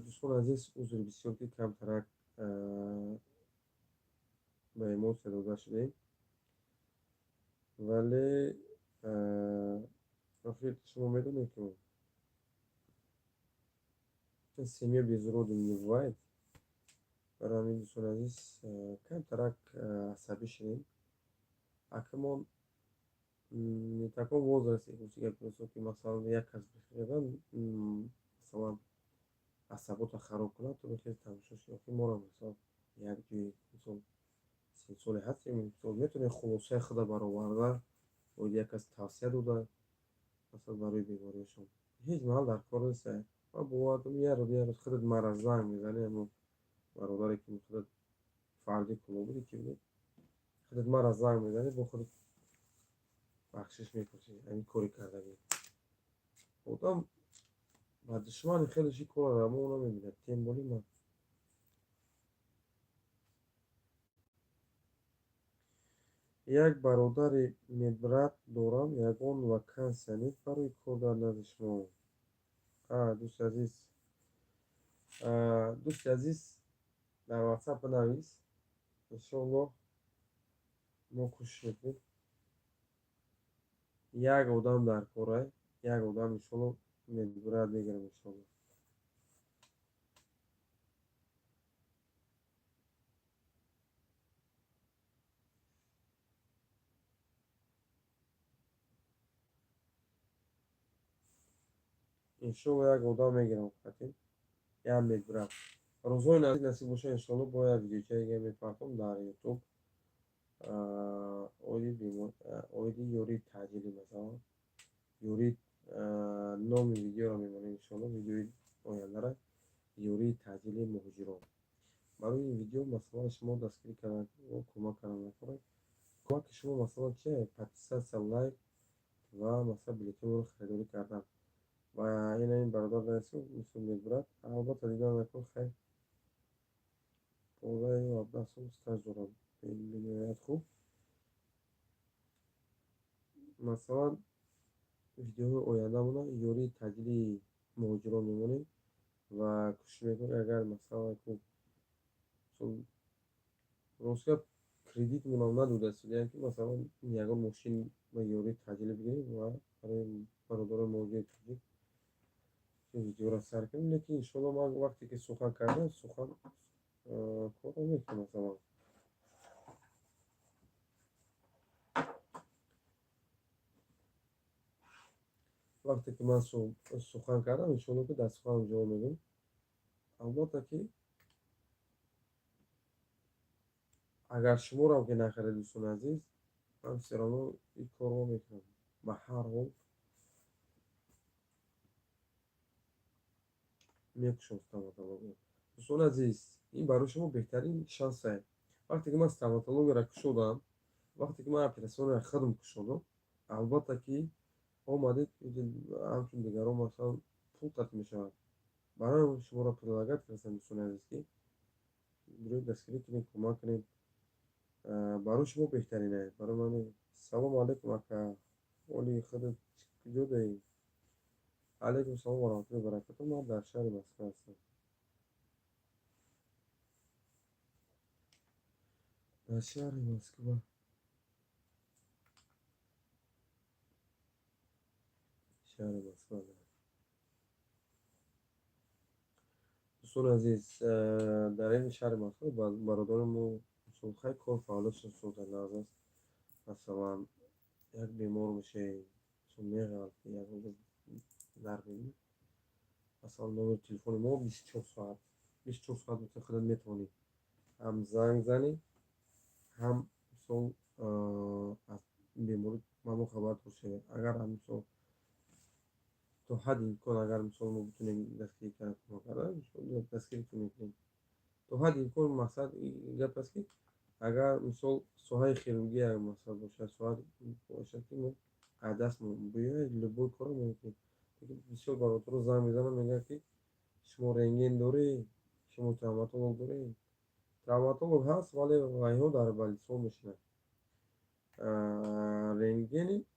دوستان عزیز عذر بسیار که کمترک به ما صدا شدیم ولی آخر شما میدونید که سیمی بیزرود میباید برای همین دوستان عزیز کمترک عصبی شدیم اکمون تکون باز رسید گوشی گپیسو که مثلا یک کس بخیردن مثلا عصبات خراب کنه تو بخیر تماشاش یا که ما را مثلا یک جوی مثلا سنسوری هستیم مثلا میتونه خلاصه خود برآورده و یک کس توصیه داده مثلا برای بیماریشون هیچ محل در کار نیست و باید یه روز خودت مرا زنگ میزنی اما برادری که خودت فردی کلو بودی که بود خودت مرا زنگ میزنی با خودت بخشش میپرسی این کاری کرده بود آدم و دشمن خیلی شی کار را اما اونا میبینه تیم بولی من یک برادر مبرد دارم یگان و کنسنی برای کار در نزد شما دوست عزیز در واتساپ بنویس انشالله ما کوشش میکنیم یک آدم در کاره یک آدم انشالله مبرد میگیرم انشالله انشالله یک آدم میگیرم خطیم یا مبرد روزهای نزدیک نصیب باشه انشالله با یک ویدیوچه میپردم در یوتیوب اویدی یوری تعجیلی مثلا یوری نام ویدیو را میمانیم انشالله ویدیوی آینده را یوری تعجیلی مهاجران برای این ویدیو مثلا شما دستگیری کردن و کمک کردن نکنه. کمک شما مثلا چه 500 لایک و مثلا بلیتون رو خریداری کردن و این برادر رئیسی مثل میگوید البته دیدن نکن خیلی والله و بس استاج دارم بینیت خوب مثلا ویدیو آینده مونه یوری تجلی ماجرا میمونه و کش میکنه اگر مثلا خوب روسیا کردیت مونم ندوده است یعنی که مثلا یگان ماشین و یوری تجلی بگیریم و برای برادر موجود تجلی ویدیو را سر کنیم لیکن انشالله ما وقتی که سخن کردم سخن کار میکنم مثلا وقتی که من سخن کردم انشالله که دست خواهم جواب میدم البته که اگر شما را که نخرید دوستان عزیز من سرانو این کار رو میکنم به هر حال میکشم стоматологию دوستان عزیز این برای شما بهترین شانس است وقتی که من стоматологию را کشیدم وقتی که من اپلیکاسیون را خودم کشیدم البته که آمدید همچون دیگران مثلا پول قطع میشود برای شما را предлагать کردم دوستان عزیز که برای دستگیری کنید کمک کنید برای شما بهترینه برای من سلام علیکم اکا ولی خودت کجا داری علیکم سلام و رحمت الله و برکاته من در شهر مسکو هستم در شهر مسکو شهر مسکو هستم دوستان عزیز در این شهر مسکو برادرم خیلی کار فعالشون شده لحظه است مثلا یک بیمار میشه چون میغلط یک روز در بینید مثلا نمبر تلفن ما 24 ساعت 24 ساعت مثل خودت میتونی هم زنگ زنی هم مثلا از بیماری ما خبر باشه اگر هم مثلا تو حد امکان اگر مثلا ما بتونیم دستگیری کنیم دستگیری کنیم تو حد امکان مقصد این گپ است که اگر مثال سوهای خیرونگی اگر مثلا باشه سوهای باشه که ما عدس بیاید لبوی کار میکنیم دیگه بسیار برادر رو زنگ میزنم میگه که شما رنگین داری شما تравматолог داری травматолог هست ولی وایها در بالستون میشنه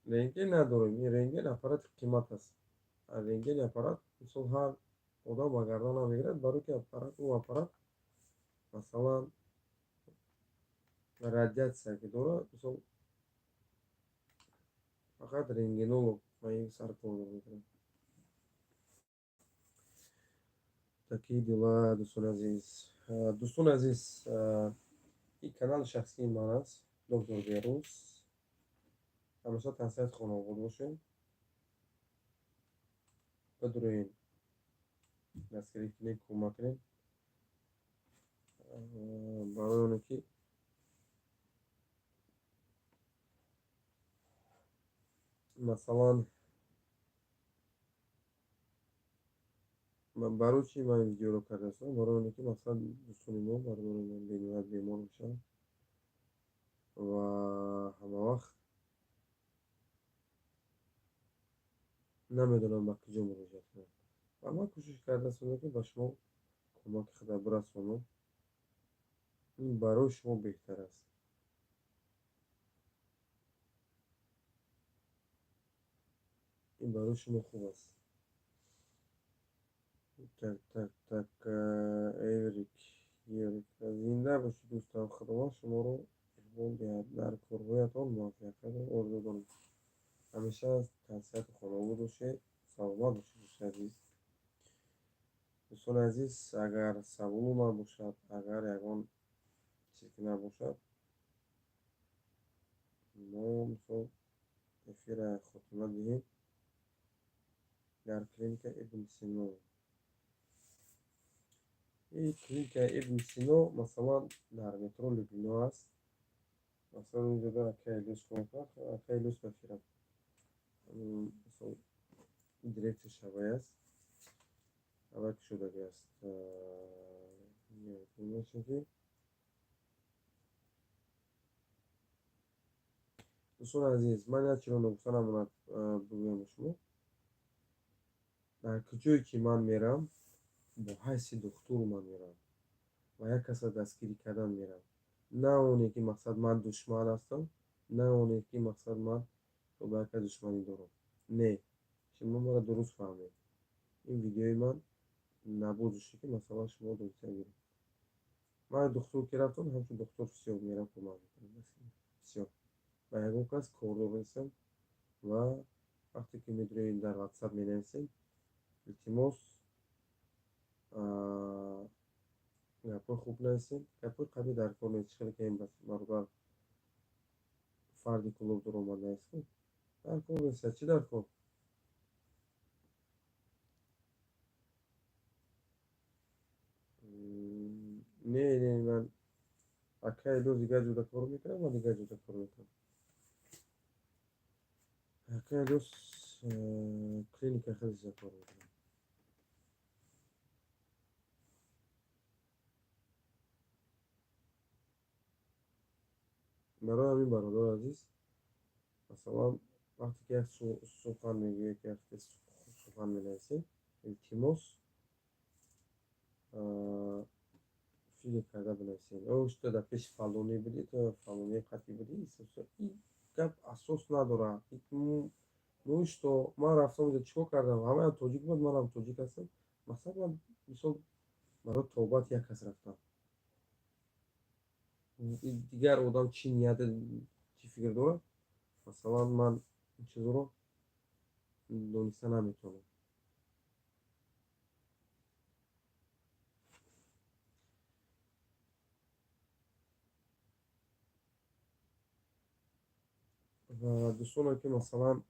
رنگین نداریم این رنگین اپارات قیمت است رنگین اپارات مثل هر آدم با گردن میگیرد برای که اپارات او اپارات مثلا радиация که داره مثل فقط رنگینولوگ و این سر کار میکنه تاکید الله دوستان عزیز این کانال شخصی من است دکتر بیروس همیشه تنصیحات خانواده باشین بدروین دستگیری کنید کمک کنید برای اونه که مثلا من برای چی من ویدیو رو کرده هستم برای اونه که مثلا دوستان ما برای من بینویت بیمار میشن و همه وقت نمیدونم با کجا مراجعه کنم و من کوشش کرده هستم که با شما کمک خود برسونم این برای شما بهتر است این برای شما خوب است так так так ایوریک زنده باشید دوستان خدا شما رو اقبال دهد در کارهایتان موفقیت آرزو دارم همیشه از تنصیحات خانواده باشید سلامت باشید دوست عزیز دوستان عزیز اگر سوال نباشد اگر یگان چیزی نباشد ما مثلا افیر خاتمه دهیم در کلینیک ابن سینا این کلینیک ابن سینا مثلا در مترو لبنان است مثلا اونجا داره که لوس کنم که لوس بفیرم مثلا دریکت شبای است شبکه شده است میشه. دوستان عزیز، من یک چیز نکته نمونه بگویم شما. در کجایی که من میرم با حیث دکتر من میرم و یک کس دستگیری کردن میرم، نه اونی که مقصد من دشمن هستم، نه اونی که مقصد من با یک دشمنی دارم. نه، شما مرا درست فهمید. این ویدیوی من نبود که مثلا شما دکتر میرم. من دکتر که رفتم همچون دکتر بسیار میرم کمک میکنم بسیار و یکون کس کردو هستم و وقتی که میدونید در واتساپ می نویسیم التماس گپای خوب نویسیم، گپای قوی در کار نیست. خیلی که این بس برابر فردی کلوب در اومد نویسیم در کار نیست. چی در کار؟ نه من اکای دو دیگه جدا کار میکنم و دیگه جدا کار میکنم. اکای دو کلینیک خیلی زیاد کار میکنم. برای همین برادر عزیز، مثلا وقتی که سخن میگوی که سخن مینویسیم التماس فیل کرده بنویسیم. اوش تو در پیش فلونی بودی، تو فلونی قطعی بودی. این گپ اساس نداره. نوش تو من رفتم اونجا چیکار کردم؟ همه هم توجیک بود، من هم توجیک هستم. مثلا مثال برای توبت یک کس رفتم، دیگر آدم چی نیت چی فکر داره، مثلا من این چیز رو دونسته نمیتونم. و دوستان که مثلا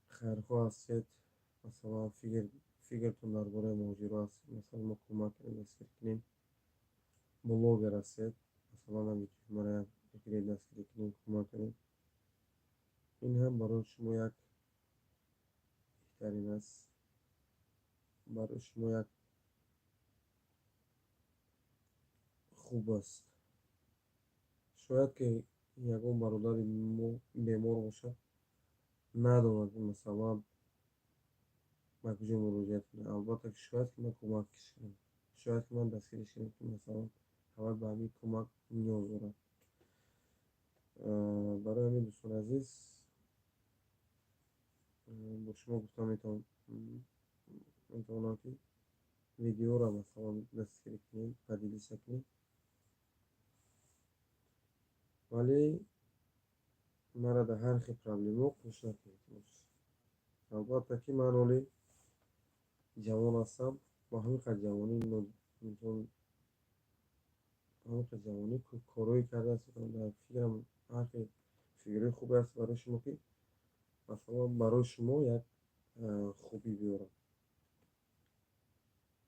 خیرخواه هستید، مثلا فکرتون درباره ماجرا هست، مثلا ما کمک دستگیر کنیم. بلوگر هستید، مثلا هم یوتیوب مرا فکر دستگیر کنیم، کمک کنیم. این هم برای شما یک بهترین است، برای شما یک خوب است. شاید که یکون برادر بیمار باشه، نداند مثلا من کجا مراجعت کنم. البته که شاید که من کمکش کنم، شاید که من دستگیرش کنم که مثلا اول به همین کمک نیاز دارم. برای همین دوستان عزیز با شما گفتم میتونم که ویدیو را مثلا دستگیری کنیم، پدیدی کنیم، ولی مرا در هر خی پرابلم خوش نکنید. البته که من ولی جوان هستم، با همین قد جوانی میتونم همین قد جوانی کارایی کرده هستم. در فکرم هر خی فکری خوب است برای شما که مثلا برای شما یک خوبی بیارم.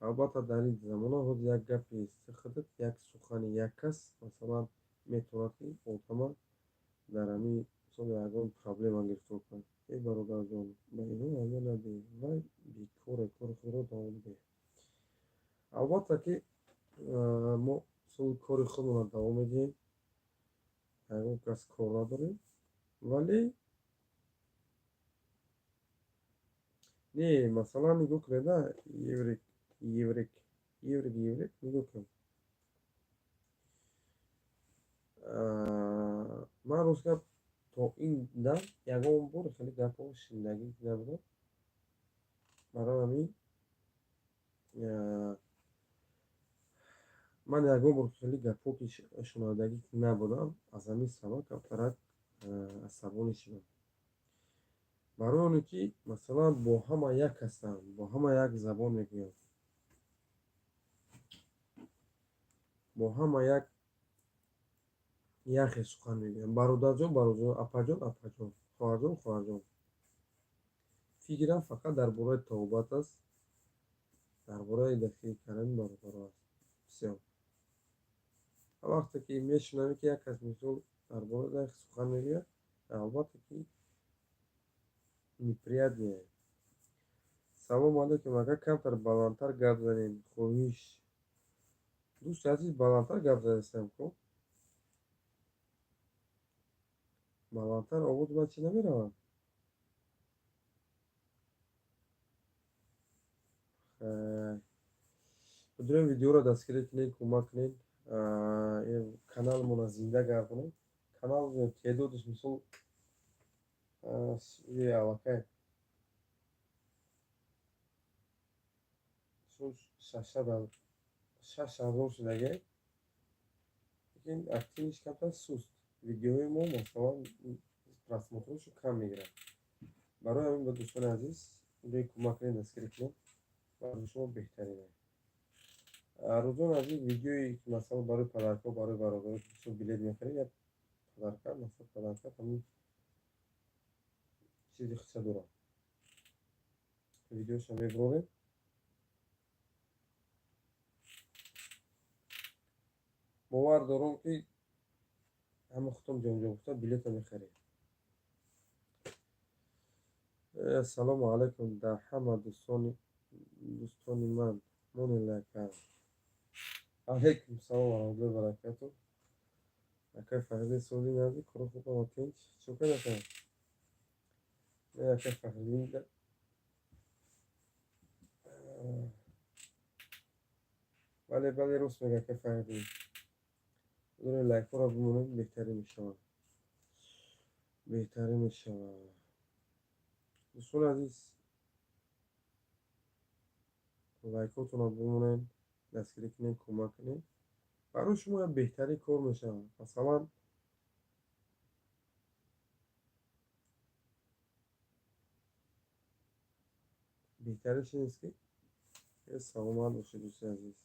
البته در این زمان ها یک گپی استخدت یک سخن یک کس مثلا میتونه که اوتما در همین مثلا یکان پرابلم هم گرفتار کنه. ای برادر جان با اینو همه نده و بیکار کار خود را دوام ده. البته که ما مثلا کار خودمون را دوام میدیم، یکان کس کار نداریم، ولی نه مثلا نگاه کنید نه یورک نگاه کن. من روز گپ تا این دم یکم بار خیلی گپ شنیدگی نبودم. برای همین من یکم بار خیلی گپ که شنیدگی نبودم، از همین سبب کمترک عصبانی شدم. برای اونو که مثلا با همه یک هستم، با همه یک زبان میگویم، با همه یک سخن میگویم. برادر جان اپا جان خواهر جان. فکرم فقط درباره توبت است، درباره دستگیری کردن برادر است. بسیار وقتی که میشنوی که یک کس مثال درباره سخن میگوید، البته که неприятнее. салом алейкум. Агар камтар баландтар гап занем, хоҳиш. Дӯст азиз, баландтар гап занестам ко. Баландтар овоз ба чӣ намеравад? бидурем видеоро дастгирӣ кунед, кӯмак кунед. Каналмона зинда гардонед. Канал теъдодаш мисол аллакай 6,000 шудагай. Лекин активиш камтар суст. Видеои мо масалан просмотрашо кам мегирад. барои ҳамин ба дӯстони азиз биёед кӯмак кунед, дастгирӣ кунед. барои шумо беҳтарина. рӯзона аз ин видеои масалан барои падарко, барои бародаро ки билет мехаред, як падарка масалан падарка ҳамин чизи хиса дорад. Видеошо мебурорем. бовар дорам ки ҳама худтон ҷонҷо гуфта билета мехаред. Ассалому алайкум да ҳама дӯстони ман монелака. Алейкум салом ва раҳматуллоҳи ва баракатуҳ. Акай Фаҳриди соли назди кори хуб ва тинч. Чӣ карда? Акай Фаҳриди бале рост мега акай Фаҳриди. Бидуре лайкҳоро бимонед, беҳтарин мешавад. Беҳтарин мешавад. дӯстони азиз, лайкотонро бимонед, дастгирӣ кунед, кӯмак кунед. барои шумо як беҳтарин кор мешавад. Масалан беҳтарин чи нест ки саломат бошед дӯстони азиз.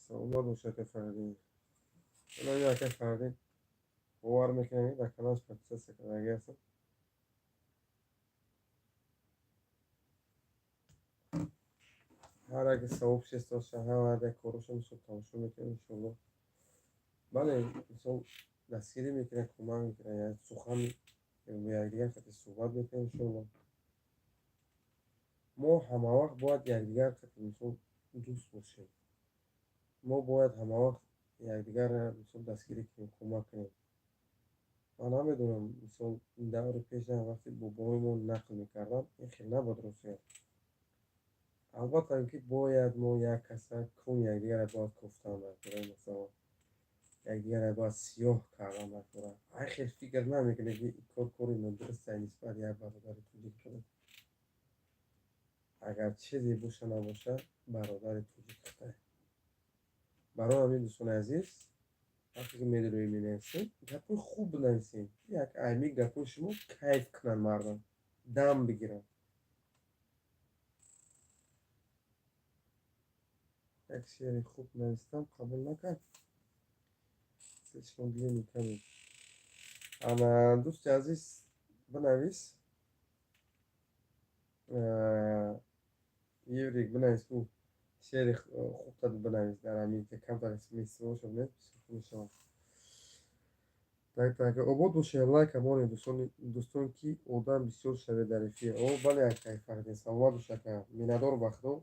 саломат бошед акай Фаҳриди. ман акай Фаҳриди бовар мекунем дар каналаш подписатсия кардаги ҳастам. ҳар як сообществоша, ҳар як корошо мисол тамошо мекунем иншоалло. бале мисол дастгирӣ мекунем, кӯмак мекунем, як сухан якдигар хати суҳбат мекунем иншоалло. мо ҳамавақт бояд якдигар хати мисол дӯст бошем. мо бояд ҳамавақт якдигарро мисол дастгирӣ кунем, кӯмак кунем. ман намедонам мисол даври пеша вақти бобоимон нақл мекарданд, ин хел набояд рост. албатта ки бояд мо як каса кун якдигарро бояд кофтан накора, масалан якдигарро бояд сиёҳ кардан накора. ай хел фикр намекунем ки ин кори нодуруст нисбат як бародари тоҷик кунем. агар чизе боша набоша бародари тоҷик хитай. барои ҳамин дӯстони азиз, вақте ки медирои менависем, гапои хуб бинависем. як айми гапои шумо кайф кунанд мардам, дам бигиранд. як шеъри хуб навистам, қабул накард. слишком длинный ками. ана дӯсти азиз бинавис. еврик бинавис ку шеъри хубтар бинавис дар ҳамин ки камтар мисрош мед мешавад. так обод бошед лайк амоне дӯстон ки одам бисёр шавед дар эфир. бале акай Фаҳриди саломат бош ака. миннатдорум ба худо.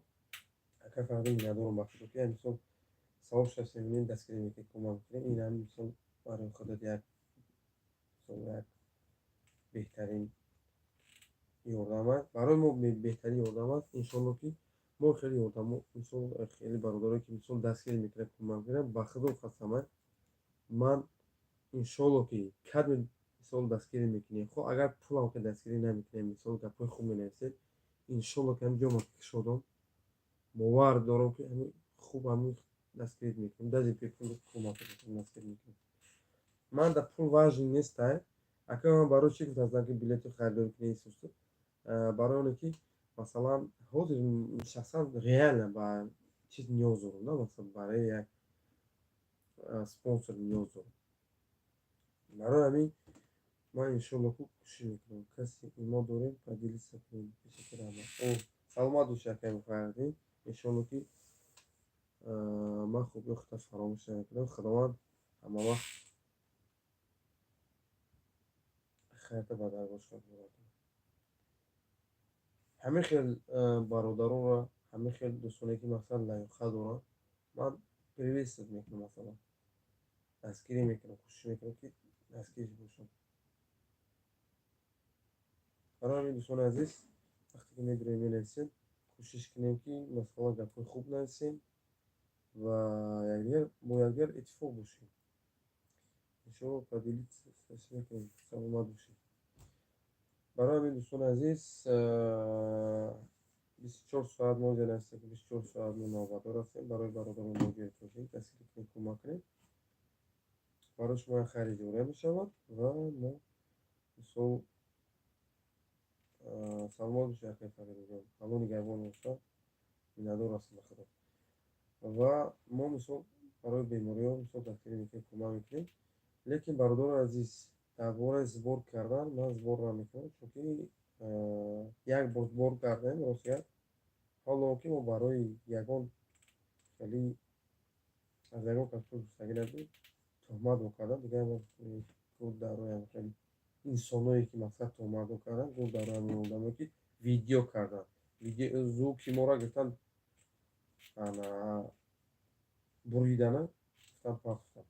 акай Фаҳриди миннатдорум ба худо ки мисол савоб шастем мин дастгирӣ мекунед, кӯмак мекунед. ин ҳам мисол барои худот як беҳтарин ёрдам аст. барои мо беҳтарин ёрдам аст. иншоалло ки мо хеле ёрдамо мисол хеле бародарое ки мисол дастгирӣ мекунад, кӯмак мекунад. ба худо қасам ман иншоалло ки кадми мисол дастгирӣ мекунем. хо агар пулам ки дастгирӣ намекунем, мисол гапои хуб менависед, иншоалло ки ҳамҷома кишодам бовар дорам ки хуб ҳамин дастгирӣ мекунем. дази пекун кӯмак дастгирӣ мекунем. ман да пул важн нестай. акай ман барои чӣ гуфтаастам ки билети харидорӣ кунед сусто? барои оне ки масалан ҳозир шахсан реально ба чиз ниёз дорам, да масалан барои як спонсор ниёз дорам. барои ҳамин ман иншоалло ку кӯшиш мекунам. каси имо дорем поделиться кунем. саломат бош акай Фаҳриди. иншоалло ки ман хубиё худта фаромӯш накунам. худованд ҳамавақт خیلی بدر باش کرد برات. همه خیلی برادران را همه خیلی دوستانی که مثلا لایقه دارن من پریویست میکنم مثلا دستگیری میکنم کوشش میکنم که دستگیرش باشم. برای همین دوستان عزیز وقتی که میبریم مینویسیم کوشش کنیم که مثلا گپای خوب نویسیم و یکدیگر با یکدیگر اتفاق باشیم. انشاءالله قبیلی تسلیم کنیم سلامت باشیم. برای همین دوستان عزیز 24 ساعت ما جلسه که 24 ساعت ما نوبادار هستیم برای برادران موجود باشیم کسی که کمک کنیم برای شما خیلی جوره می شود و ما مثل سلمان بشه اخیر فقیده جان همون نگهبان باشد ندار هستیم بخدا و ما مثل برای بیماری ها مثل دکتری میکنیم کمک میکنیم. لیکن برادر عزیز درباره زبور کردن من زبور را میکنم چون که یک بار زبور کردیم روسیه حالا که ما برای یگان خیلی از یگان کسب سگی نبود تهمت میکردم دیگه ما گفت دارویم خیلی انسانایی که مثلا تهمت میکردن گفت دارویم میوندم که ویدیو کردن ویدیو زو که ما را گفتن انا بریدنه گفتن پاکستان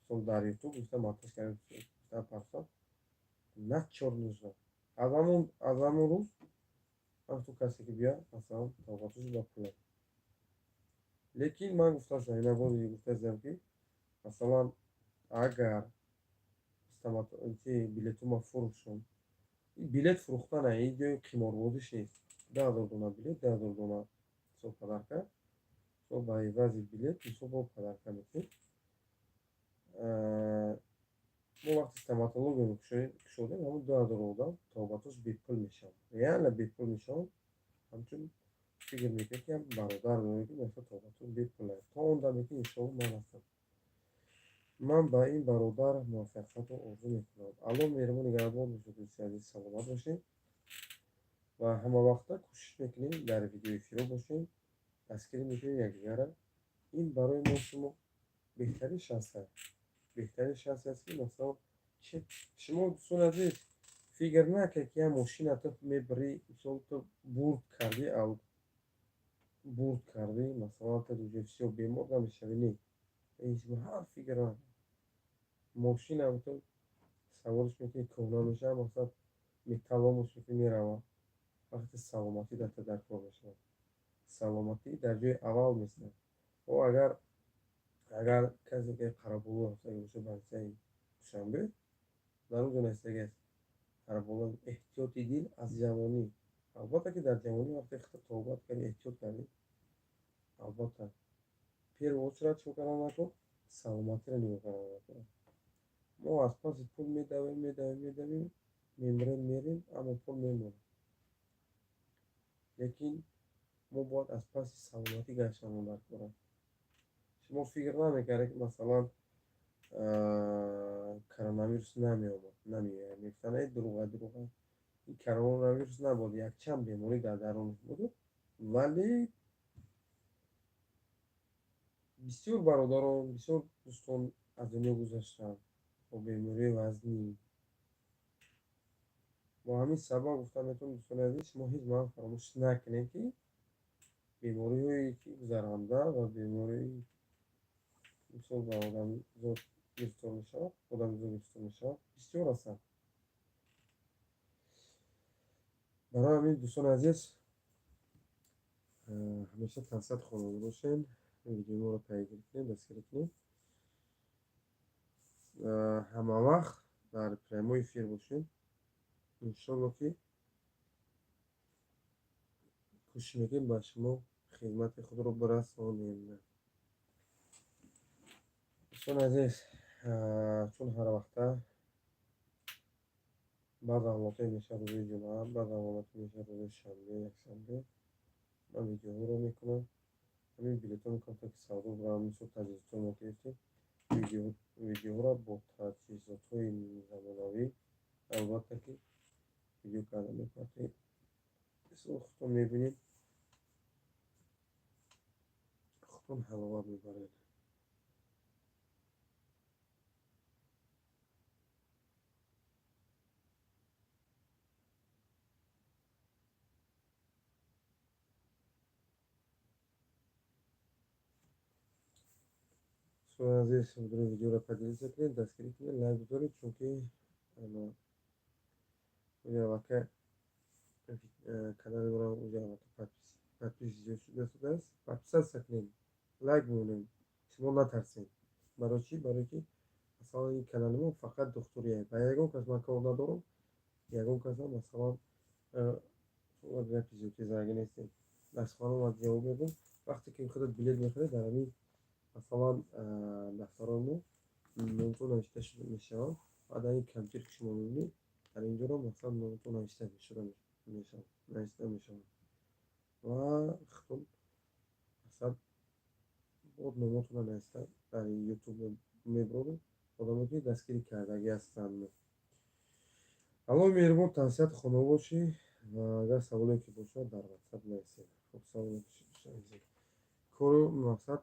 مثلا در یوتیوب گفتن ماتش کردن گفتن پاکستان نه 4 روز از همون روز هم تو کسی که بیا مثلا توقعاتش با پول. لیکن من گفتم اینا بازی گفتم که مثلا اگر بلیط ما فروشم بلیط فروختن این جای قماربازیش نیست. 10,000 دلار بلیط 10,000 دلار صبح پدرکه صبح با عوض بلیط صبح پدرکه میکنیم. ما وقتی استماتولوگ شدیم همون 2,000 دلار توقعاتش بیپل میشم یعنی بیپل میشم همچون فکر میکنم که برادر دارم که مثلا توقعاتش بیپل تا اون دمی که انشاءالله من هستم. من با این برادر موفقیت رو آرزو میکنم. الان مهربان نگهبان باشید دوستان عزیز سلامت باشین و همه وقتا کوشش میکنیم در ویدیو افیرو باشیم دستگیری میکنیم یکدیگر را. این برای ما شما بهترین شانس است. بهترین شانس است که مثلا شما دوستان عزیز فکر نکنید که ماشین تو میبری مثلا تو برد کردی او برد کردی مثلا تو دوجه بیمار نمیشوی نه این شما هر فکر نکنید ماشین هم تو سوارش میکنی کهنه میشه مثلا میتوامش میکنی میروه وقتی سلامتی در تدارکار میشه سلامتی در جای اول میسته و اگر کسی که قرابولو هسته باشه بچه شنبه در اون دونسته است قرابولو احتیاطی دیل از جوانی البته که در جوانی وقتی توبت کنی احتیاط کنی البته پیر وچرت شو کنم نکن سلامتی رو نگاه کنم نکن. ما از پس پول میدویم میریم اما پول میمونه. لیکن ما باید از پس سلامتی گشتمون برکنم. شما فکر نمیکرده که مثلا کرونا ویروس نمیاد میگفتن ای دروغه این کرونا ویروس نبود یک چند بیماری در درونش بود ولی بسیار برادران بسیار دوستان از دنیا گذشتن با بیماری وزنی با همین سبب گفتم بهتون دوستان عزیز شما هیچ وقت فراموش نکنید که بیماری هایی که گذرنده و بیماری مثل با آدم زود گرفتار میشود آدم زود گرفتار میشود بسیار هستند. برای همین دوستان عزیز همیشه تنصت خانواده باشین ویدیو ما رو پیگیری کنید دستگیری کنید همه وقت در پریموی فیر باشین انشالله که کوشش میکنیم با شما خدمت خود رو برسانیم. دوستان عزیز چون هر وقته بعض اوقات میشه روز جمعه بعض اوقات میشه روز شنبه یکشنبه من ویدیو رو میکنم همین بلیط رو میکنم تا که سودا برام میشه تجهیزات رو گرفتیم ویدیو را با تجهیزات های زمانوی البته که ویدیو کردن میکنم بسیار خودتون میبینید خودتون حلاوت میبرید. азиз шунавандарони видеоро подписка кунед, дастгирӣ кунед, лайк бизоред, чунки вака каналеро подпис зиёд шудааст. Подписатся кунед, лайк бимонед, шумо натарсед. Барои чӣ? Барои ки масалан ин канали мо фақат духтурия. Ба ягон кас ман кор надорам. Ягон касам масалан шумо гапи зиёдтизарга нестед. Дар суҳаномат ҷавоб медам. Вақте ки худат билет мехаред, дар ҳамин масалан дафтарони мо номтон навишта шуда мешавад. ва дар ин компютер ки шумо мебинед, дар инҷоро масалан номтон навишта мешавад. ва худтон масалан бод номотонро навишта дар ютуб мебуроред. одаме ки дастгирӣ кардаги ҳастанд. аллоҳи меҳрубон тавсияти хонаво бошӣ ва агар саволе ки бошад дар ватсап нависед. хуб саломат бошед. кору мақсад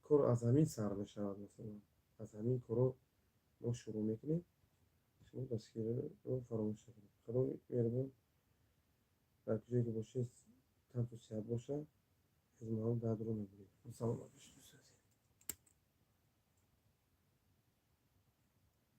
кор аз ҳамин сар мешавад. Масалан аз ҳамин корро мо шурӯъ мекунем. шумо дастгириро фаромӯш накунед. худои меҳрубон дар куҷое ки бошед танту сиҳат бошад. аз маҳол дардро набинед. саломат бошед.